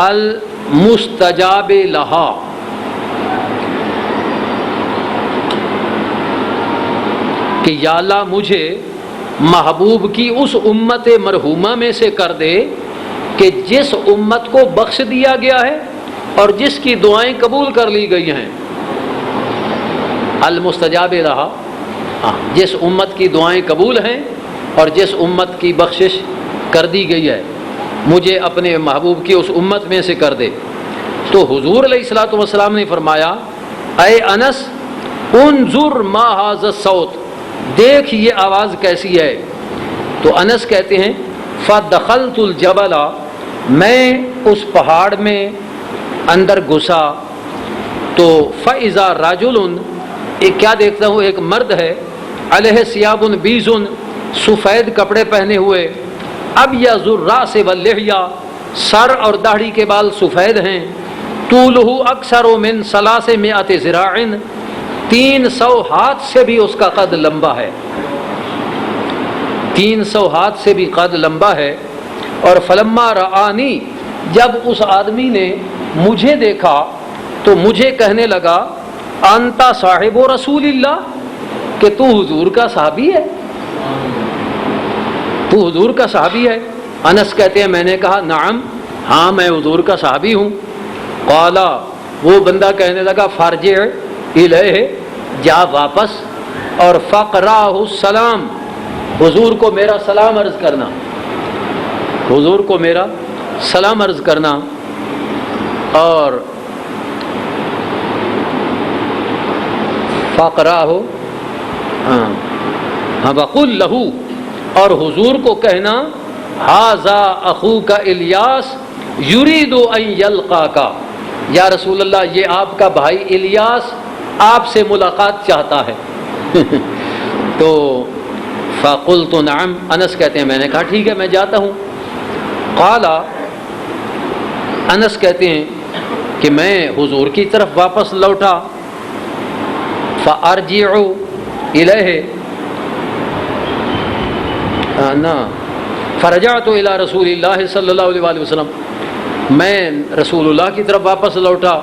المستجاب لہا، کہ یا اللہ مجھے محبوب کی اس امت مرحومہ میں سے کر دے کہ جس امت کو بخش دیا گیا ہے اور جس کی دعائیں قبول کر لی گئی ہیں، المستجاب لہا، جس امت کی دعائیں قبول ہیں اور جس امت کی بخشش کر دی گئی ہے، مجھے اپنے محبوب کی اس امت میں سے کر دے۔ تو حضور علیہ الصلوۃ والسلام نے فرمایا، اے انس انظر ما ھذا الصوت، دیکھ یہ آواز کیسی ہے۔ تو انس کہتے ہیں فدخلت الجبل، میں اس پہاڑ میں اندر گھسا تو فاذا رجل، ایک کیا دیکھتا ہوں، ایک مرد ہے، علیہ ثیاب بیض، سفید کپڑے پہنے ہوئے، ابیض الراس واللحیہ، سر اور داڑھی کے بال سفید ہیں، طولہ اکثر من 300 ذراع، 300 ہاتھ سے بھی اس کا قد لمبا ہے، 300 ہاتھ سے بھی قد لمبا ہے۔ اور فلما رآنی، جب اس آدمی نے مجھے دیکھا تو مجھے کہنے لگا انت صاحب رسول اللہ، کہ تو حضور کا صحابی ہے، تو حضور کا صحابی ہے۔ انس کہتے ہیں میں نے کہا نعم، ہاں میں حضور کا صحابی ہوں۔ قال، وہ بندہ کہنے لگا فارجع الیہ، جا واپس، اور فقرأہ السلام، حضور کو میرا سلام عرض کرنا، حضور کو میرا سلام عرض کرنا۔ اور فقرأہ، ہاں وقل لہو، اور حضور کو کہنا ھذا اخوک الیاس یرید ان یلقاک، یا رسول اللہ یہ آپ کا بھائی الیاس آپ سے ملاقات چاہتا ہے۔ تو فقلت نعم، انس کہتے ہیں میں نے کہا ٹھیک ہے میں جاتا ہوں۔ قال، انس کہتے ہیں کہ میں حضور کی طرف واپس لوٹا، فارجع الیہ، فرجعت الی رسول اللہ صلی اللہ علیہ وآلہ وسلم، میں رسول اللہ کی طرف واپس لوٹا۔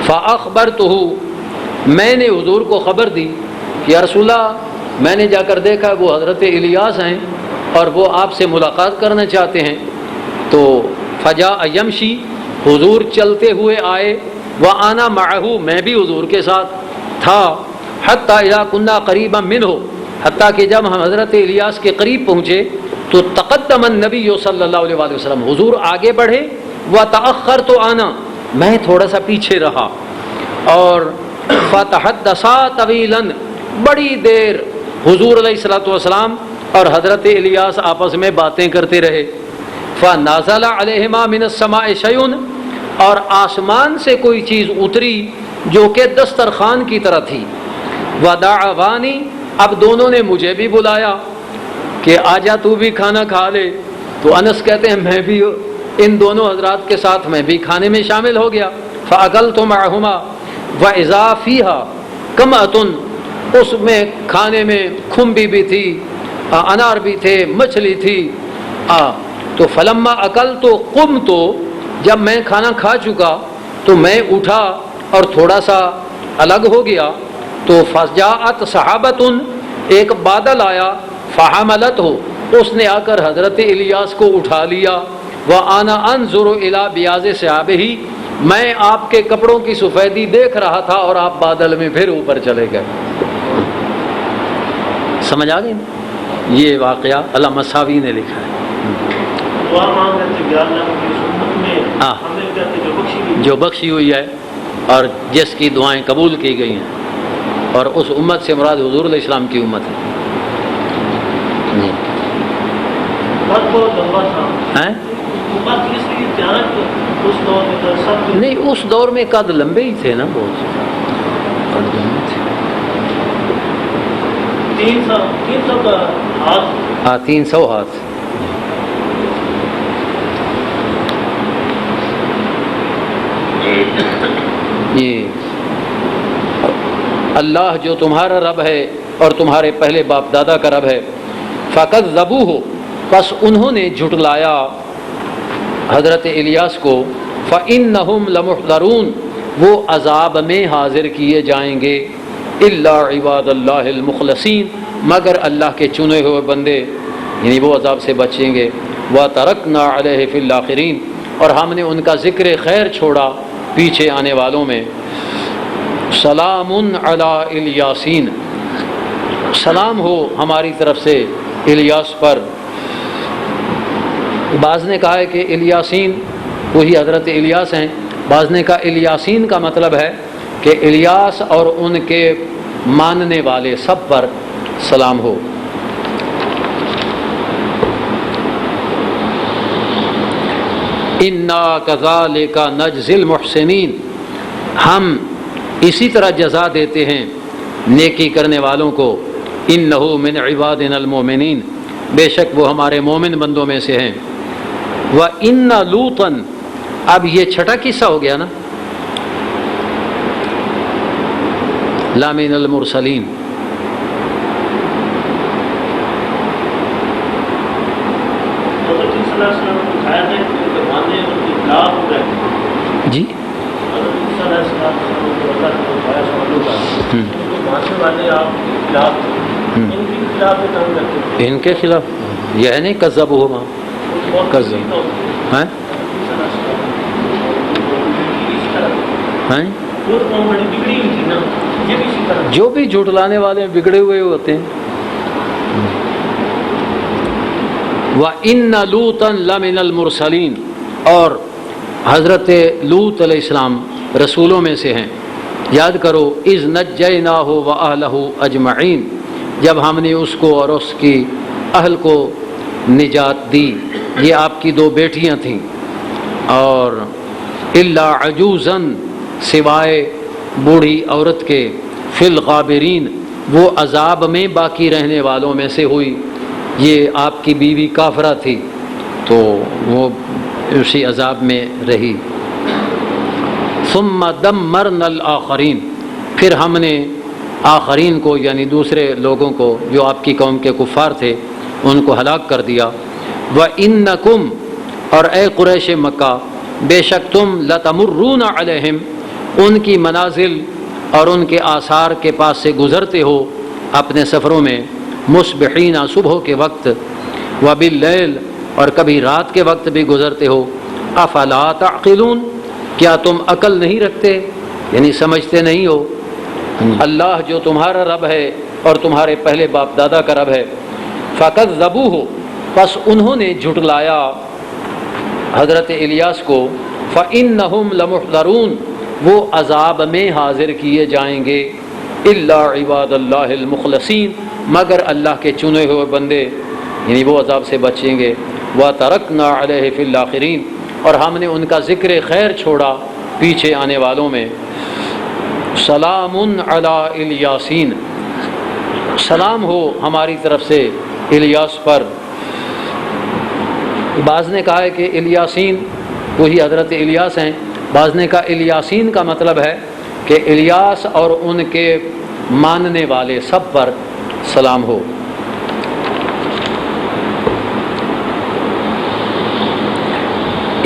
فاخبرتہ، میں نے حضور کو خبر دی کہ یا رسول اللہ میں نے جا کر دیکھا وہ حضرت الیاس ہیں اور وہ آپ سے ملاقات کرنا چاہتے ہیں۔ تو فجاء یمشی، حضور چلتے ہوئے آئے، وانا معہ، میں بھی حضور کے ساتھ تھا، حتی اذا کنا قریبا منہ، حتیٰ کہ جب ہم حضرت الیاس کے قریب پہنچے تو تقدم النبی صلی اللہ علیہ وآلہ وسلم، حضور آگے بڑھے، وتأخرت انا، میں تھوڑا سا پیچھے رہا، اور فتحدثا طویلا، بڑی دیر حضور علیہ الصلوۃ والسلام اور حضرت الیاس آپس میں باتیں کرتے رہے۔ فنازل علیہما من السماء شیء، اور آسمان سے کوئی چیز اتری جو کہ دسترخوان کی طرح تھی۔ ودعوانی، اب دونوں نے مجھے بھی بلایا کہ آجا تو بھی کھانا کھا لے۔ تو انس کہتے ہیں میں بھی ان دونوں حضرات کے ساتھ میں بھی کھانے میں شامل ہو گیا۔ فاکلت معہما واذا فیہا کمأۃ، اس میں کھانے میں کھمبی بھی تھی، انار بھی تھے، مچھلی تھی۔ تو فلما اکلت قمت، جب میں کھانا کھا چکا تو میں اٹھا اور تھوڑا سا الگ ہو گیا۔ تو فجاءت صحابۃ، ایک بادل آیا، فحملتہ، اس نے آ کر حضرت الیاس کو اٹھا لیا۔ وانا انظر الی بیاض ثیابہ، میں آپ کے کپڑوں کی سفیدی دیکھ رہا تھا اور آپ بادل میں پھر اوپر چلے گئے۔ سمجھ آ گئی؟ یہ واقعہ علامہ ساوی نے لکھا ہے۔ دعا مانگ رہے تھے کہ اللہ کی سنت میں ہاں، ہمیں کہتے جو بخشی ہوئی، جو بخشی ہوئی ہے اور جس کی دعائیں قبول کی گئی ہیں، اور اس امت سے مراد حضور علیہ السلام کی امت ہے۔ جی بات بہت لمبا تھا، ہیں؟ بات اس لیے اچانک اس دور میں تو سب نہیں، اس دور میں قد لمبے ہی تھے نا، بہت قد لمبے تھے۔ 300 کا ہاتھ، ہاں 300 ہاتھ۔ یہ اللہ جو تمہارا رب ہے اور تمہارے پہلے باپ دادا کا رب ہے، فَكَذَّبُوهُ، پس انہوں نے جھٹلایا حضرت الیاس کو، فَإِنَّهُمْ لَمُحْضَرُونَ، وہ عذاب میں حاضر کیے جائیں گے، إِلَّا عِبَادَ اللَّهِ الْمُخْلَصِينَ، مگر اللہ کے چنے ہوئے بندے، یعنی وہ عذاب سے بچیں گے۔ وَتَرَكْنَا عَلَيْهِ فِي الْآخِرِينَ، اور ہم نے ان کا ذکر خیر چھوڑا پیچھے آنے والوں میں۔ سلام علی الیاسین، سلام ہو ہماری طرف سے الیاس پر۔ بعض نے کہا ہے کہ الیاسین وہی حضرت الیاس ہیں، بعض نے کہا الیاسین کا مطلب ہے کہ الیاس اور ان کے ماننے والے سب پر سلام ہو۔ انا کذالک نجزی المحسنین، ہم اسی طرح جزا دیتے ہیں نیکی کرنے والوں کو۔ انہ من عبادنا المؤمنین، بے شک وہ ہمارے مومن بندوں میں سے ہیں۔ وَإِنَّ لُوطًا، اب یہ چھٹا قصہ ہو گیا نا، لا من المرسلین. جی ان کے خلاف یہ نہیں کذب ہوا کذب ہیں جو بھی جھٹلانے والے بگڑے ہوئے ہوتے ہیں. وَإِنَّ لُوطًا لَمِنَ الْمُرْسَلِينَ، اور حضرت لوط علیہ السلام رسولوں میں سے ہیں. یاد کرو اِذْ نَجَّيْنَاهُ وَأَهْلَهُ أَجْمَعِينَ، جب ہم نے اس کو اور اس کی اہل کو نجات دی. یہ آپ کی 2 بیٹیاں تھیں. اور إِلَّا عَجُوزًا، سوائے بوڑھی عورت کے، فِي الْغَابِرِينَ، وہ عذاب میں باقی رہنے والوں میں سے ہوئی. یہ آپ کی بیوی کافرہ تھی تو وہ اسی عذاب میں رہی. ثم دمرنا الآخرین، پھر ہم نے آخرین کو یعنی دوسرے لوگوں کو جو آپ کی قوم کے کفار تھے ان کو ہلاک کر دیا. وَإِنَّكُمْ، اور اے قریش مکہ، بے شک تم لَتَمُرُّونَ عَلَيْهِمْ، ان کی منازل اور ان کے آثار کے پاس سے گزرتے ہو اپنے سفروں میں، مصبحین، صبح کے وقت، وباللیل، اور کبھی رات کے وقت بھی گزرتے ہو. افلا تعقلون، کیا تم عقل نہیں رکھتے یعنی سمجھتے نہیں ہو. اللہ جو تمہارا رب ہے اور تمہارے پہلے باپ دادا کا رب ہے. فکذبوہ، پس انہوں نے جھٹلایا حضرت الیاس کو. فإنہم لمحضرون، وہ عذاب میں حاضر کیے جائیں گے. الا عباد اللہ المخلصین، مگر اللہ کے چنے ہوئے بندے یعنی وہ عذاب سے بچیں گے. وَتَرَكْنَا عَلَيْهِ فِي الْآخِرِينَ، اور ہم نے ان کا ذکر خیر چھوڑا پیچھے آنے والوں میں. سلام علی الیاسین، سلام ہو ہماری طرف سے الیاس پر. بعض نے کہا ہے کہ الیاسین وہی حضرت الیاس ہیں. بعض نے کہا الیاسین کا مطلب ہے کہ الیاس اور ان کے ماننے والے سب پر سلام ہو.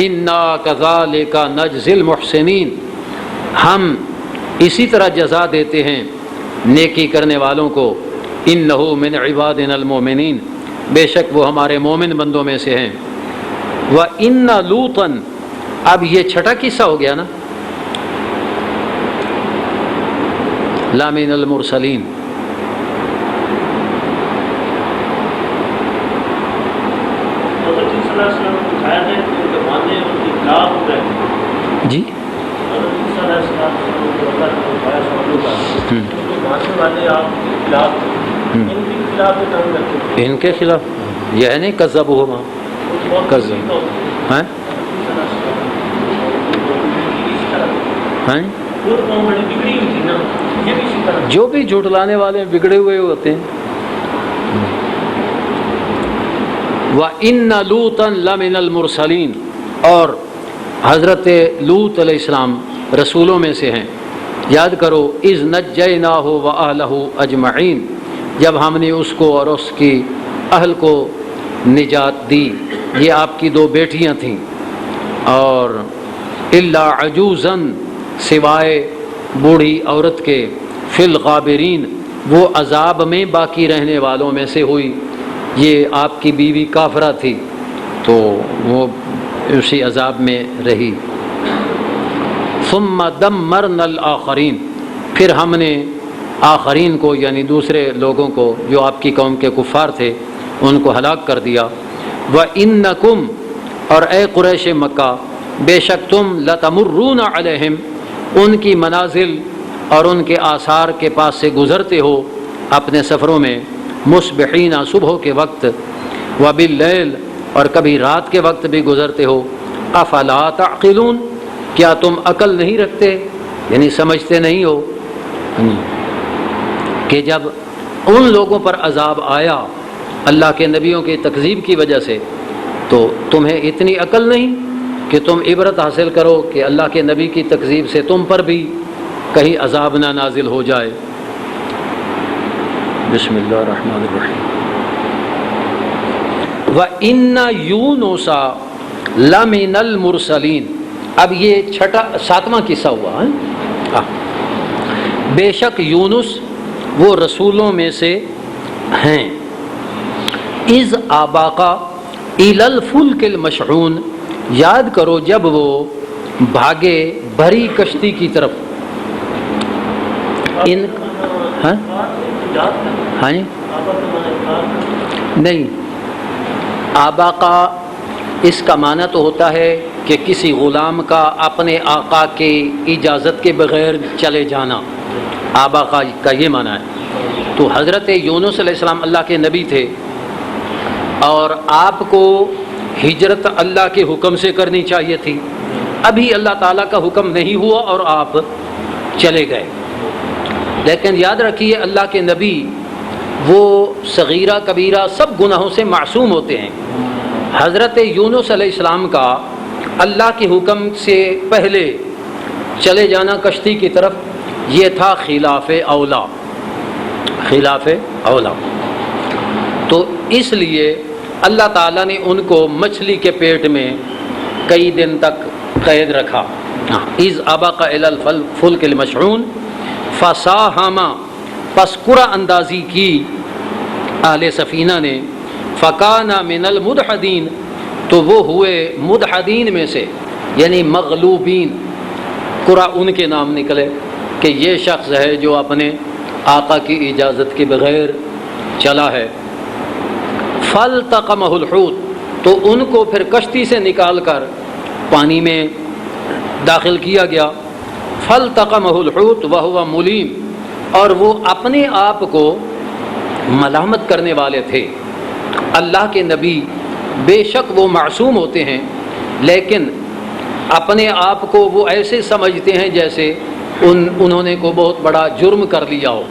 انا کذالک نجزی المحسنین، ہم اسی طرح جزا دیتے ہیں نیکی کرنے والوں کو. انہ من عبادنا المؤمنین، بے شک وہ ہمارے مومن بندوں میں سے ہیں. وَإِنَّ لُوطًا، اب یہ چھٹا قصہ ہو گیا نا، لا من المرسلین. جی ان کے خلاف یہ نہیں کذب ہوا کذب ہیں جو بھی جھٹلانے والے بگڑے ہوئے ہوتے ہیں. وَإِنَّ لُوطًا لَمِنَ الْمُرْسَلِينَ، اور حضرت لوط علیہ السلام رسولوں میں سے ہیں. یاد کرو اِذْ نَجَّيْنَاهُ وَأَهْلَهُ أَجْمَعِينَ، جب ہم نے اس کو اور اس کی اہل کو نجات دی. یہ آپ کی 2 بیٹیاں تھیں. اور الا عجوزاً، سوائے بوڑھی عورت کے، فی الغابرین، وہ عذاب میں باقی رہنے والوں میں سے ہوئی. یہ آپ کی بیوی کافرہ تھی تو وہ اسی عذاب میں رہی. ثم دمرنا الآخرین، پھر ہم نے آخرین کو یعنی دوسرے لوگوں کو جو آپ کی قوم کے کفار تھے ان کو ہلاک کر دیا. وَإِنَّكُمْ، اور اے قریش مکہ، بے شک تم لَتَمُرُّونَ عَلَيْهِمْ، ان کی منازل اور ان کے آثار کے پاس سے گزرتے ہو اپنے سفروں میں، مصبحین، صبح کے وقت، وباللیل، اور کبھی رات کے وقت بھی گزرتے ہو. افلا تعقلون، کیا تم عقل نہیں رکھتے یعنی سمجھتے نہیں ہو کہ جب ان لوگوں پر عذاب آیا اللہ کے نبیوں کی تکذیب کی وجہ سے تو تمہیں اتنی عقل نہیں کہ تم عبرت حاصل کرو کہ اللہ کے نبی کی تکذیب سے تم پر بھی کہیں عذاب نہ نازل ہو جائے۔ بسم اللہ الرحمن الرحیم۔ وَإِنَّ يُونُسَ لَمِنَ الْمُرْسَلِينَ۔ اب یہ ساتواں قصہ ہوا ہے۔ بے شک یونس وہ رسولوں میں سے ہیں۔ اذ آباقا الی الفلک المشحون، یاد کرو جب وہ بھاگے بھری کشتی کی طرف۔ ان ہاں جی نہیں، آباقا اس کا معنی تو ہوتا ہے کہ کسی غلام کا اپنے آقا کے اجازت کے بغیر چلے جانا، آباقا کا یہ معنی ہے۔ تو حضرت یونس علیہ السلام اللہ کے نبی تھے اور آپ کو ہجرت اللہ کے حکم سے کرنی چاہیے تھی، ابھی اللہ تعالیٰ کا حکم نہیں ہوا اور آپ چلے گئے۔ لیکن یاد رکھیے اللہ کے نبی وہ صغیرہ کبیرہ سب گناہوں سے معصوم ہوتے ہیں۔ حضرت یونس علیہ السلام کا اللہ کے حکم سے پہلے چلے جانا کشتی کی طرف یہ تھا خلاف اولا، خلاف اولا۔ تو اس لیے اللہ تعالیٰ نے ان کو مچھلی کے پیٹ میں کئی دن تک قید رکھا۔ اذ ابق الی الفلک المشحون فساہما، پس قرعہ اندازی کی اہل سفینہ نے، فکان من المدحدین، تو وہ ہوئے مدحدین میں سے، یعنی مغلوبین۔ قرعہ ان کے نام نکلے کہ یہ شخص ہے جو اپنے آقا کی اجازت کے بغیر چلا ہے۔ فالتقمہ الحوت، تو ان کو پھر کشتی سے نکال کر پانی میں داخل کیا گیا۔ فالتقمہ الحوت وہو ملیم، اور وہ اپنے آپ کو ملامت کرنے والے تھے۔ اللہ کے نبی بے شک وہ معصوم ہوتے ہیں، لیکن اپنے آپ کو وہ ایسے سمجھتے ہیں جیسے انہوں نے کو بہت بڑا جرم کر لیا ہو،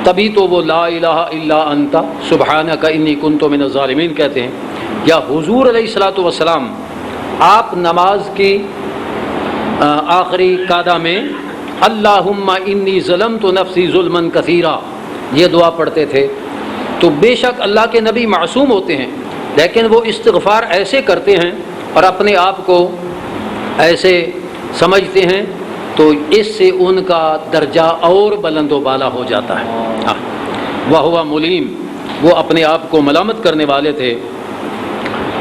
تبھی تو وہ لا الہ الا انت سبحانک انی کنت من الظالمین کہتے ہیں۔ یا حضور علیہ الصلوۃ والسلام آپ نماز کی آخری قعدہ میں اللہم انی ظلمت نفسی ظلما کثیرا یہ دعا پڑھتے تھے۔ تو بے شک اللہ کے نبی معصوم ہوتے ہیں، لیکن وہ استغفار ایسے کرتے ہیں اور اپنے آپ کو ایسے سمجھتے ہیں، تو اس سے ان کا درجہ اور بلند و بالا ہو جاتا ہے۔ وَهُوَ ملیم، وہ اپنے آپ کو ملامت کرنے والے تھے۔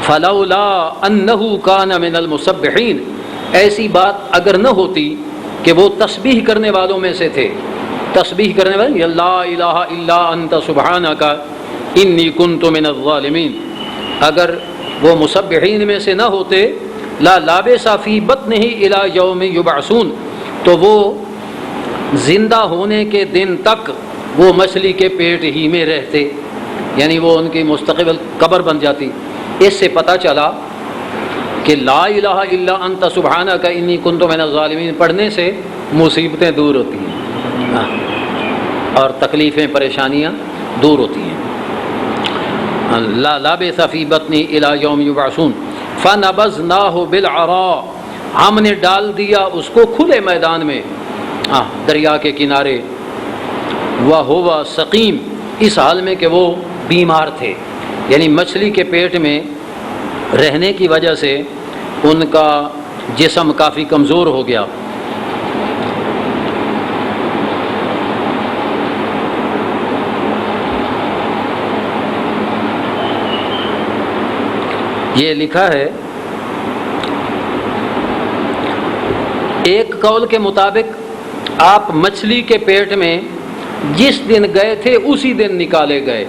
فَلَوْلَا أَنَّهُ كَانَ مِنَ الْمُسَبِّحِينَ، ایسی بات اگر نہ ہوتی کہ وہ تسبیح کرنے والوں میں سے تھے، تسبیح کرنے والے، لا الہ الا انت سبحانک انی کنت من الظالمین، اگر وہ مسبحین میں سے نہ ہوتے، لا لابث فی بطنہ الی یوم یبعثون، تو وہ زندہ ہونے کے دن تک وہ مچھلی کے پیٹ ہی میں رہتے، یعنی وہ ان کی مستقبل قبر بن جاتی۔ اس سے پتہ چلا کہ لا الہ الا انت سبحانک انی کنت من الظالمین پڑھنے سے مصیبتیں دور ہوتی ہیں اور تکلیفیں پریشانیاں دور ہوتی ہیں۔ لا لابث فی بطنہ الی یوم یبعثون فنبذناہ بالعراء، ہم نے ڈال دیا اس کو کھلے میدان میں، دریا کے کنارے، وَهُوَ سقیم، اس حال میں کہ وہ بیمار تھے، یعنی مچھلی کے پیٹ میں رہنے کی وجہ سے ان کا جسم کافی کمزور ہو گیا۔ یہ لکھا ہے ایک قول کے مطابق آپ مچھلی کے پیٹ میں جس دن گئے تھے اسی دن نکالے گئے۔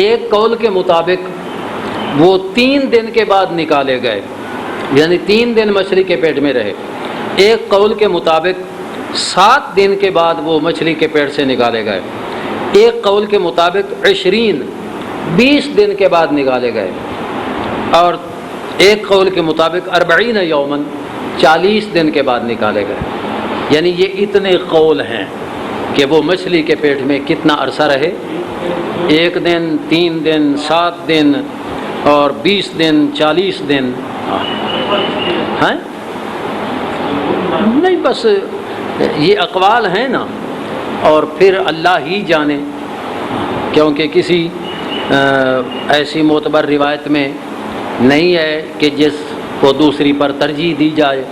ایک قول کے مطابق وہ 3 دن کے بعد نکالے گئے، یعنی 3 دن مچھلی کے پیٹ میں رہے۔ ایک قول کے مطابق 7 دن کے بعد وہ مچھلی کے پیٹ سے نکالے گئے۔ ایک قول کے مطابق 20 دن کے بعد نکالے گئے، اور ایک قول کے مطابق 40 یومن 40 دن کے بعد نکالے گئے. یعنی یہ اتنے قول ہیں کہ وہ مچھلی کے پیٹ میں کتنا عرصہ رہے، 1 دن، 3 دن، 7 دن اور 20 دن، 40 دن. ہیں نہیں، بس یہ اقوال ہیں نا، اور پھر اللہ ہی جانے، کیونکہ کسی ایسی معتبر روایت میں نہیں ہے کہ جس کو دوسری پر ترجیح دی جائے.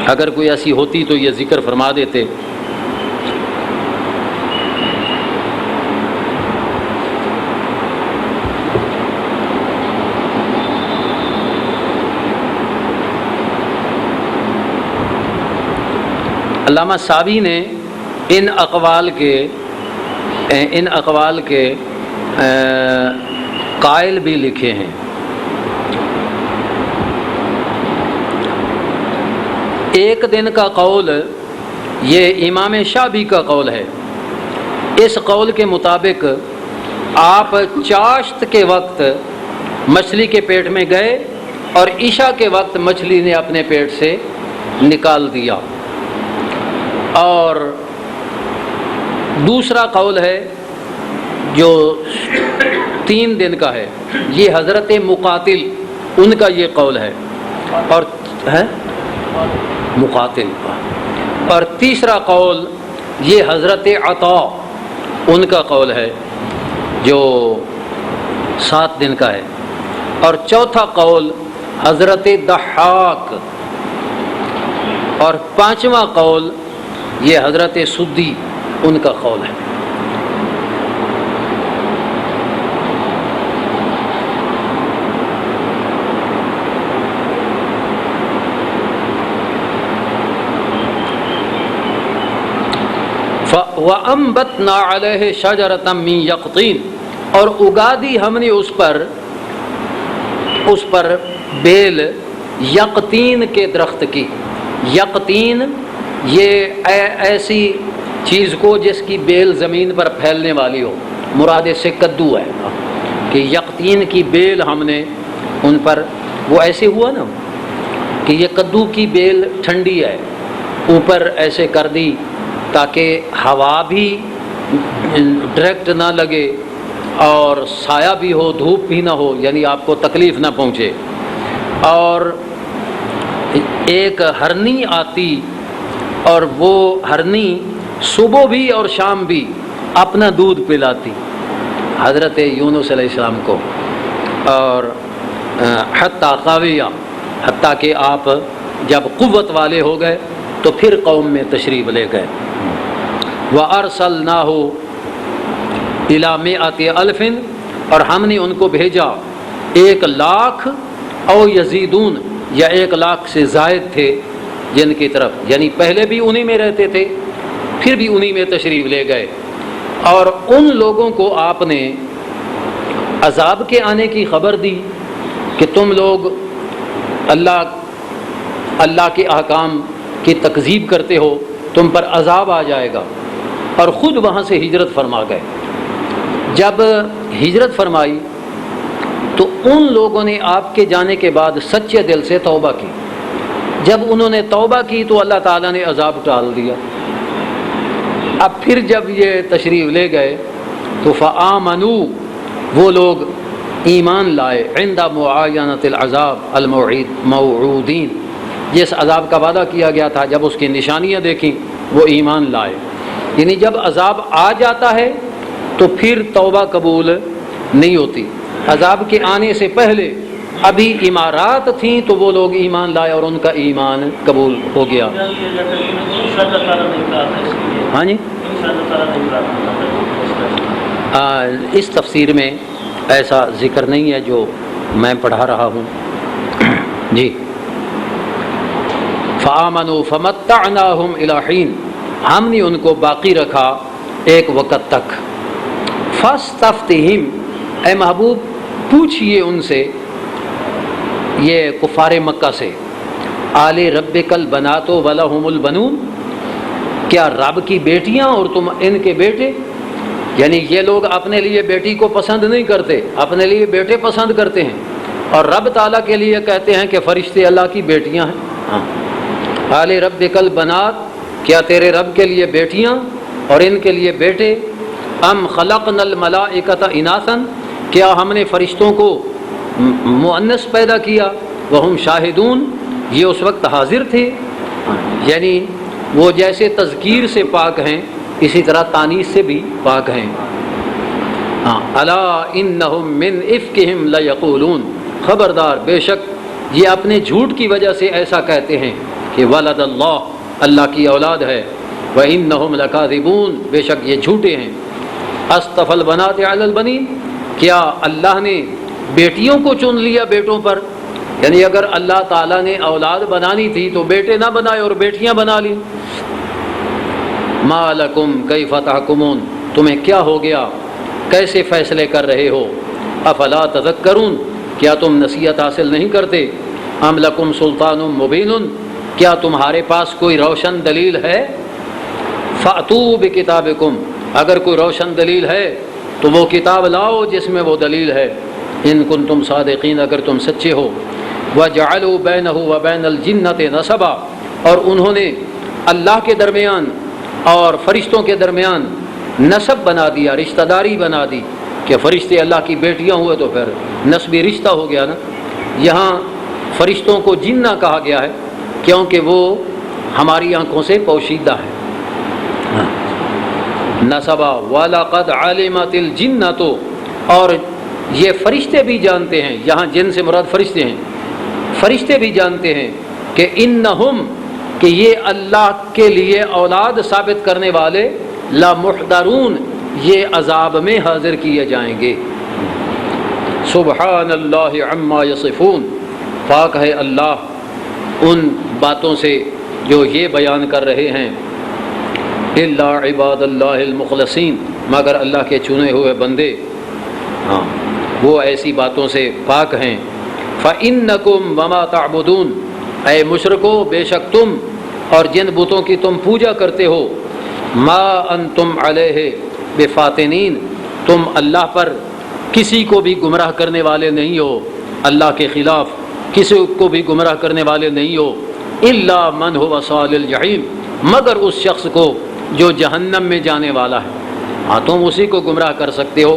اگر کوئی ایسی ہوتی تو یہ ذکر فرما دیتے. علامہ صابی نے ان اقوال کے قائل بھی لکھے ہیں. ایک دن کا قول یہ امام شعبی کا قول ہے. اس قول کے مطابق آپ چاشت کے وقت مچھلی کے پیٹ میں گئے اور عشاء کے وقت مچھلی نے اپنے پیٹ سے نکال دیا. اور دوسرا قول ہے جو 3 دن کا ہے، یہ حضرت مقاتل ان کا یہ قول ہے، اور ہے مقاتل. اور تیسرا قول یہ حضرت عطا ان کا قول ہے جو 7 دن کا ہے. اور چوتھا قول حضرت ضحاک. اور 5واں قول یہ حضرت سدی ان کا قول ہے. وَأَنبَتْنَا عَلَيْهِ شَجَرَةً مِّن يَقْطِينٍ، اور اگا دی ہم نے اس پر بیل یقطین کے درخت کی. یقطین یہ ایسی چیز کو جس کی بیل زمین پر پھیلنے والی ہو، مراد سے کدو ہے کہ یقطین کی بیل ہم نے ان پر، وہ ایسے ہوا نا کہ یہ کدو کی بیل ٹھنڈی ہے، اوپر ایسے کر دی تاکہ ہوا بھی ڈائریکٹ نہ لگے اور سایہ بھی ہو، دھوپ بھی نہ ہو، یعنی آپ کو تکلیف نہ پہنچے. اور ایک ہرنی آتی اور وہ ہرنی صبح بھی اور شام بھی اپنا دودھ پلاتی حضرت یونس علیہ السلام کو. اور حتیٰ کہ آپ جب قوت والے ہو گئے تو پھر قوم میں تشریف لے گئے. وَأَرْسَلْنَاهُ إِلَى مِئَةِ أَلْفٍ، اور ہم نے ان کو بھیجا 1,00,000 او یزیدون، یا 1,00,000 سے زائد تھے جن کی طرف، یعنی پہلے بھی انہی میں رہتے تھے پھر بھی انہی میں تشریف لے گئے. اور ان لوگوں کو آپ نے عذاب کے آنے کی خبر دی کہ تم لوگ اللہ کے احکام کی تکذیب کرتے ہو، تم پر عذاب آ جائے گا. اور خود وہاں سے ہجرت فرما گئے. جب ہجرت فرمائی تو ان لوگوں نے آپ کے جانے کے بعد سچے دل سے توبہ کی. جب انہوں نے توبہ کی تو اللہ تعالیٰ نے عذاب ٹال دیا. اب پھر جب یہ تشریف لے گئے تو فآمنوا، وہ لوگ ایمان لائے، عند معاینۃ العذاب الموعودین، جس عذاب کا وعدہ کیا گیا تھا جب اس کی نشانیاں دیکھیں وہ ایمان لائے. یعنی جب عذاب آ جاتا ہے تو پھر توبہ قبول نہیں ہوتی. عذاب کے آنے سے پہلے ابھی امارات تھیں تو وہ لوگ ایمان لائے اور ان کا ایمان قبول ہو گیا. ہاں جی، اس تفسیر میں ایسا ذکر نہیں ہے جو میں پڑھا رہا ہوں. جی، فآمنوا فمتعناہم الی حین، ہم نے ان کو باقی رکھا ایک وقت تک. فاستفتہم، اے محبوب پوچھئے ان سے، یہ کفار مکہ سے، آل ربک البنات ولہم البنون، کیا رب کی بیٹیاں اور تم ان کے بیٹے؟ یعنی یہ لوگ اپنے لیے بیٹی کو پسند نہیں کرتے، اپنے لیے بیٹے پسند کرتے ہیں، اور رب تعالیٰ کے لیے کہتے ہیں کہ فرشتے اللہ کی بیٹیاں ہیں۔ قال ربک البنات، کیا تیرے رب کے لیے بیٹیاں اور ان کے لیے بیٹے؟ ام خلقنا الملائکۃ اناثا، کیا ہم نے فرشتوں کو مؤنث پیدا کیا؟ وہم شاہدون، یہ اس وقت حاضر تھے۔ یعنی وہ جیسے تذکیر سے پاک ہیں اسی طرح تانیث سے بھی پاک ہیں۔ الا انہم من افکہم لیقولون، خبردار بے شک یہ اپنے جھوٹ کی وجہ سے ایسا کہتے ہیں کہ ولد اللہ، اللہ کی اولاد ہے، وانہم لکاذبون، بے شک یہ جھوٹے ہیں۔ اصطفى البنات علی البنین، کیا اللہ نے بیٹیوں کو چن لیا بیٹوں پر؟ یعنی اگر اللہ تعالیٰ نے اولاد بنانی تھی تو بیٹے نہ بنائے اور بیٹیاں بنا لی۔ ما لکم کیف تحکمون، تمہیں کیا ہو گیا، کیسے فیصلے کر رہے ہو؟ افلا تذکرون، کیا تم نصیحت حاصل نہیں کرتے؟ ام لکم سلطان مبین، کیا تمہارے پاس کوئی روشن دلیل ہے؟ فأتوا بکتابکم، اگر کوئی روشن دلیل ہے تو وہ کتاب لاؤ جس میں وہ دلیل ہے، ان کنتم صادقین، اگر تم سچے ہو۔ وجعلوا بینہ وبین الجنۃ نسبا، اور انہوں نے اللہ کے درمیان اور فرشتوں کے درمیان نسب بنا دیا، رشتہ داری بنا دی، کہ فرشتے اللہ کی بیٹیاں ہوئے تو پھر نسبی رشتہ ہو گیا نا۔ یہاں فرشتوں کو جنہ کہا گیا ہے کیونکہ وہ ہماری آنکھوں سے پوشیدہ ہے۔ نسبا وَلَقَدْ عَلِمَتِ الْجِنَّةُ، اور یہ فرشتے بھی جانتے ہیں، یہاں جن سے مراد فرشتے ہیں، فرشتے بھی جانتے ہیں کہ انہم، کہ یہ اللہ کے لیے اولاد ثابت کرنے والے، لَمُحْضَرُونَ، یہ عذاب میں حاضر کیے جائیں گے۔ سبحان اللہ عما یصفون، پاک ہے اللہ ان باتوں سے جو یہ بیان کر رہے ہیں۔ الا عباد اللہ المخلصین، مگر اللہ کے چنے ہوئے بندے، وہ ایسی باتوں سے پاک ہیں۔ فَإِنَّكُمْ وَمَا تَعْبُدُونَ، اے مشرکو، بے شک تم اور جن بتوں کی تم پوجا کرتے ہو، ما انتم علیہ بفاتنین، تم اللہ پر کسی کو بھی گمراہ کرنے والے نہیں ہو، اللہ کے خلاف کسی کو بھی گمراہ کرنے والے نہیں ہو۔ الا من هو صال الجحیم، مگر اس شخص کو جو جہنم میں جانے والا ہے۔ تم اسی کو گمراہ کر سکتے ہو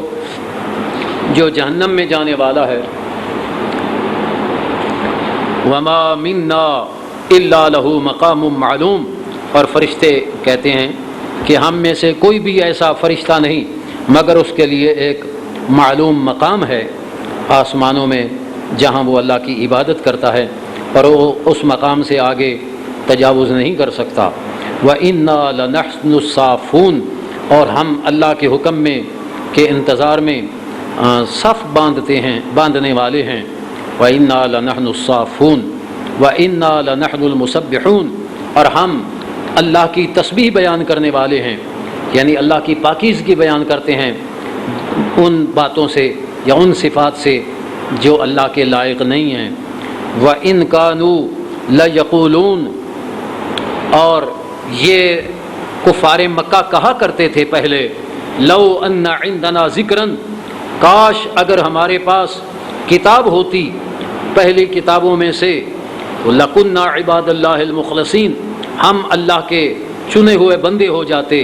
جو جہنم میں جانے والا ہے۔ وما منا الا له مقام معلوم، اور فرشتے کہتے ہیں کہ ہم میں سے کوئی بھی ایسا فرشتہ نہیں مگر اس کے لیے ایک معلوم مقام ہے آسمانوں میں جہاں وہ اللہ کی عبادت کرتا ہے، اور وہ اس مقام سے آگے تجاوز نہیں کر سکتا۔ وَإِنَّا لَنَحْنُ الصَّافُونَ، اور ہم اللہ کے حکم میں کے انتظار میں صف باندھنے والے ہیں۔ وَإِنَّا لَنَحْنُ الصَّافُونَ وَإِنَّا لَنَحْنُ الْمُسَبِّحُونَ، اور ہم اللہ کی تسبیح بیان کرنے والے ہیں، یعنی اللہ کی پاکیزگی بیان کرتے ہیں ان باتوں سے یا ان صفات سے جو اللہ کے لائق نہیں ہیں۔ وَإِن كَانُوا لَيَقُولُونَ، اور یہ کفار مکہ کہا کرتے تھے پہلے، لو ان عندنا ذکرن، کاش اگر ہمارے پاس کتاب ہوتی پہلی کتابوں میں سے، لَكُنَّا عِبَادَ اللَّهِ الْمُخْلَصِينَ، ہم اللہ کے چنے ہوئے بندے ہو جاتے۔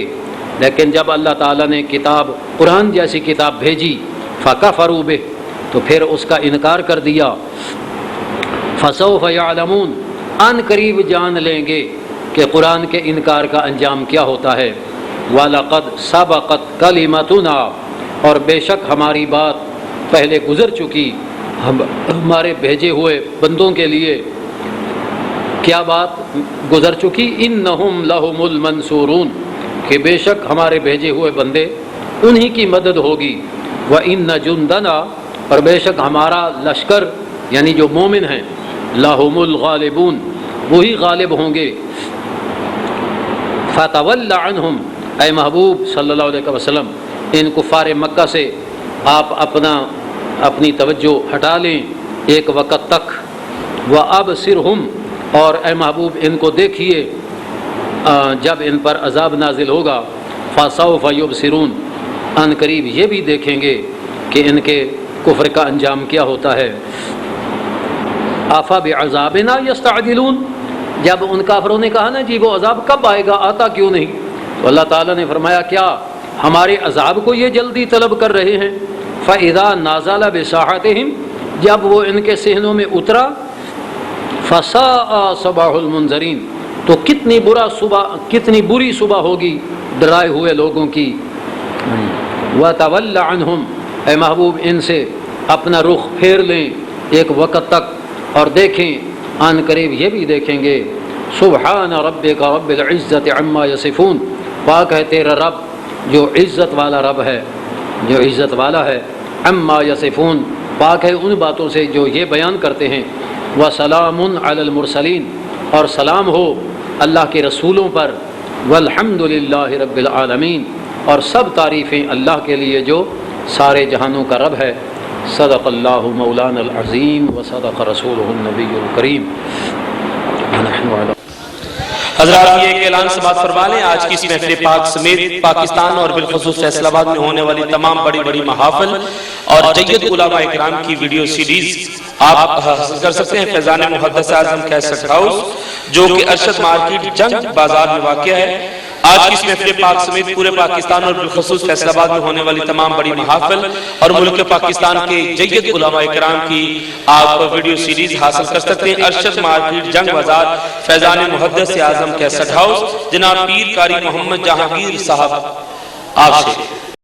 لیکن جب اللہ تعالیٰ نے کتاب قرآن جیسی کتاب بھیجی، فَكَفَرُوا بِهِ، تو پھر اس کا انکار کر دیا۔ فَسَوْفَ يَعْلَمُونَ، ان قریب جان لیں گے کہ قرآن کے انکار کا انجام کیا ہوتا ہے۔ وَلَقَدْ سَبَقَتْ كَلِمَتُنَا، اور بے شک ہماری بات پہلے گزر چکی ہمارے بھیجے ہوئے بندوں کے لیے۔ کیا بات گزر چکی؟ اِنَّهُمْ لَهُمُ الْمَنْصُورُونَ، کہ بے شک ہمارے بھیجے ہوئے بندے انہی کی مدد ہوگی۔ وَإِنَّ جُنْدَنَا، اور بے شک ہمارا لشکر یعنی جو مومن ہیں، لَهُمُ الْغَالِبُونَ، وہی غالب ہوں گے۔ فَتَوَلَّ عَنْهُمْ، اے محبوب صلی اللہ علیہ وسلم ان کفار مکہ سے آپ اپنی توجہ ہٹا لیں ایک وقت تک۔ وَأَبْصِرْهُمْ، اور اے محبوب ان کو دیکھیے جب ان پر عذاب نازل ہوگا۔ فَسَوْفَ يُبْصِرُونَ، ان قریب یہ بھی دیکھیں گے کہ ان کے کفر کا انجام کیا ہوتا ہے۔ آفا بعذابنا یستعجلون، جب ان کافروں نے کہا نا جی وہ عذاب کب آئے گا، آتا کیوں نہیں، تو اللہ تعالیٰ نے فرمایا کیا ہمارے عذاب کو یہ جلدی طلب کر رہے ہیں؟ فَإِذَا نَازَلَ بِسَاحَتِهِمْ، جب وہ ان کے صحنوں میں اترا، فَسَاءَ صَبَاحُ الْمُنذَرِينَ، تو کتنی بری صبح ہوگی ڈرائے ہوئے لوگوں کی۔ وَتَوَلَّ عَنْهُمْ، اے محبوب ان سے اپنا رخ پھیر لیں ایک وقت تک، اور دیکھیں ان قریب یہ بھی دیکھیں گے۔ سبحان ربک رب العزت عما یصفون، پاک ہے تیرا رب جو عزت والا رب ہے، جو عزت والا ہے، عما یصفون، پاک ہے ان باتوں سے جو یہ بیان کرتے ہیں۔ وسلام علی المرسلین، اور سلام ہو اللہ کے رسولوں پر۔ والحمد للہ رب العالمین، اور سب تعریفیں اللہ کے لیے جو سارے جہانوں کا رب ہے۔ صدق اللہ مولانا العظیم وصدق رسولہ النبی الکریم۔ حضرات یہ ایک اعلان سماعت فرما لیں، آج کی اس محفل پاک سمیت پاکستان اور بالخصوص فیصل آباد میں ہونے والی تمام بڑی بڑی محافل اور جید علماء اکرام کی ویڈیو سیریز آپ حاصل کر سکتے ہیں فیضان محدث اعظم کیسٹ ہاؤس، جو کہ ارشد مارکیٹ جنگ بازار میں واقع ہے۔ آج کی اس محفل پاک سمیت پورے پاکستان اور بالخصوص فیصل آباد میں ہونے والی تمام بڑی محافل اور ملک پاکستان کے جید علماء اکرام کی آپ ویڈیو سیریز حاصل کر سکتے ہیں ارشد مارکیٹ جنگ بازار فیضان محدث اعظم کیسٹ ہاؤس، جناب پیر قاری محمد جہانگیر صاحب آپ سے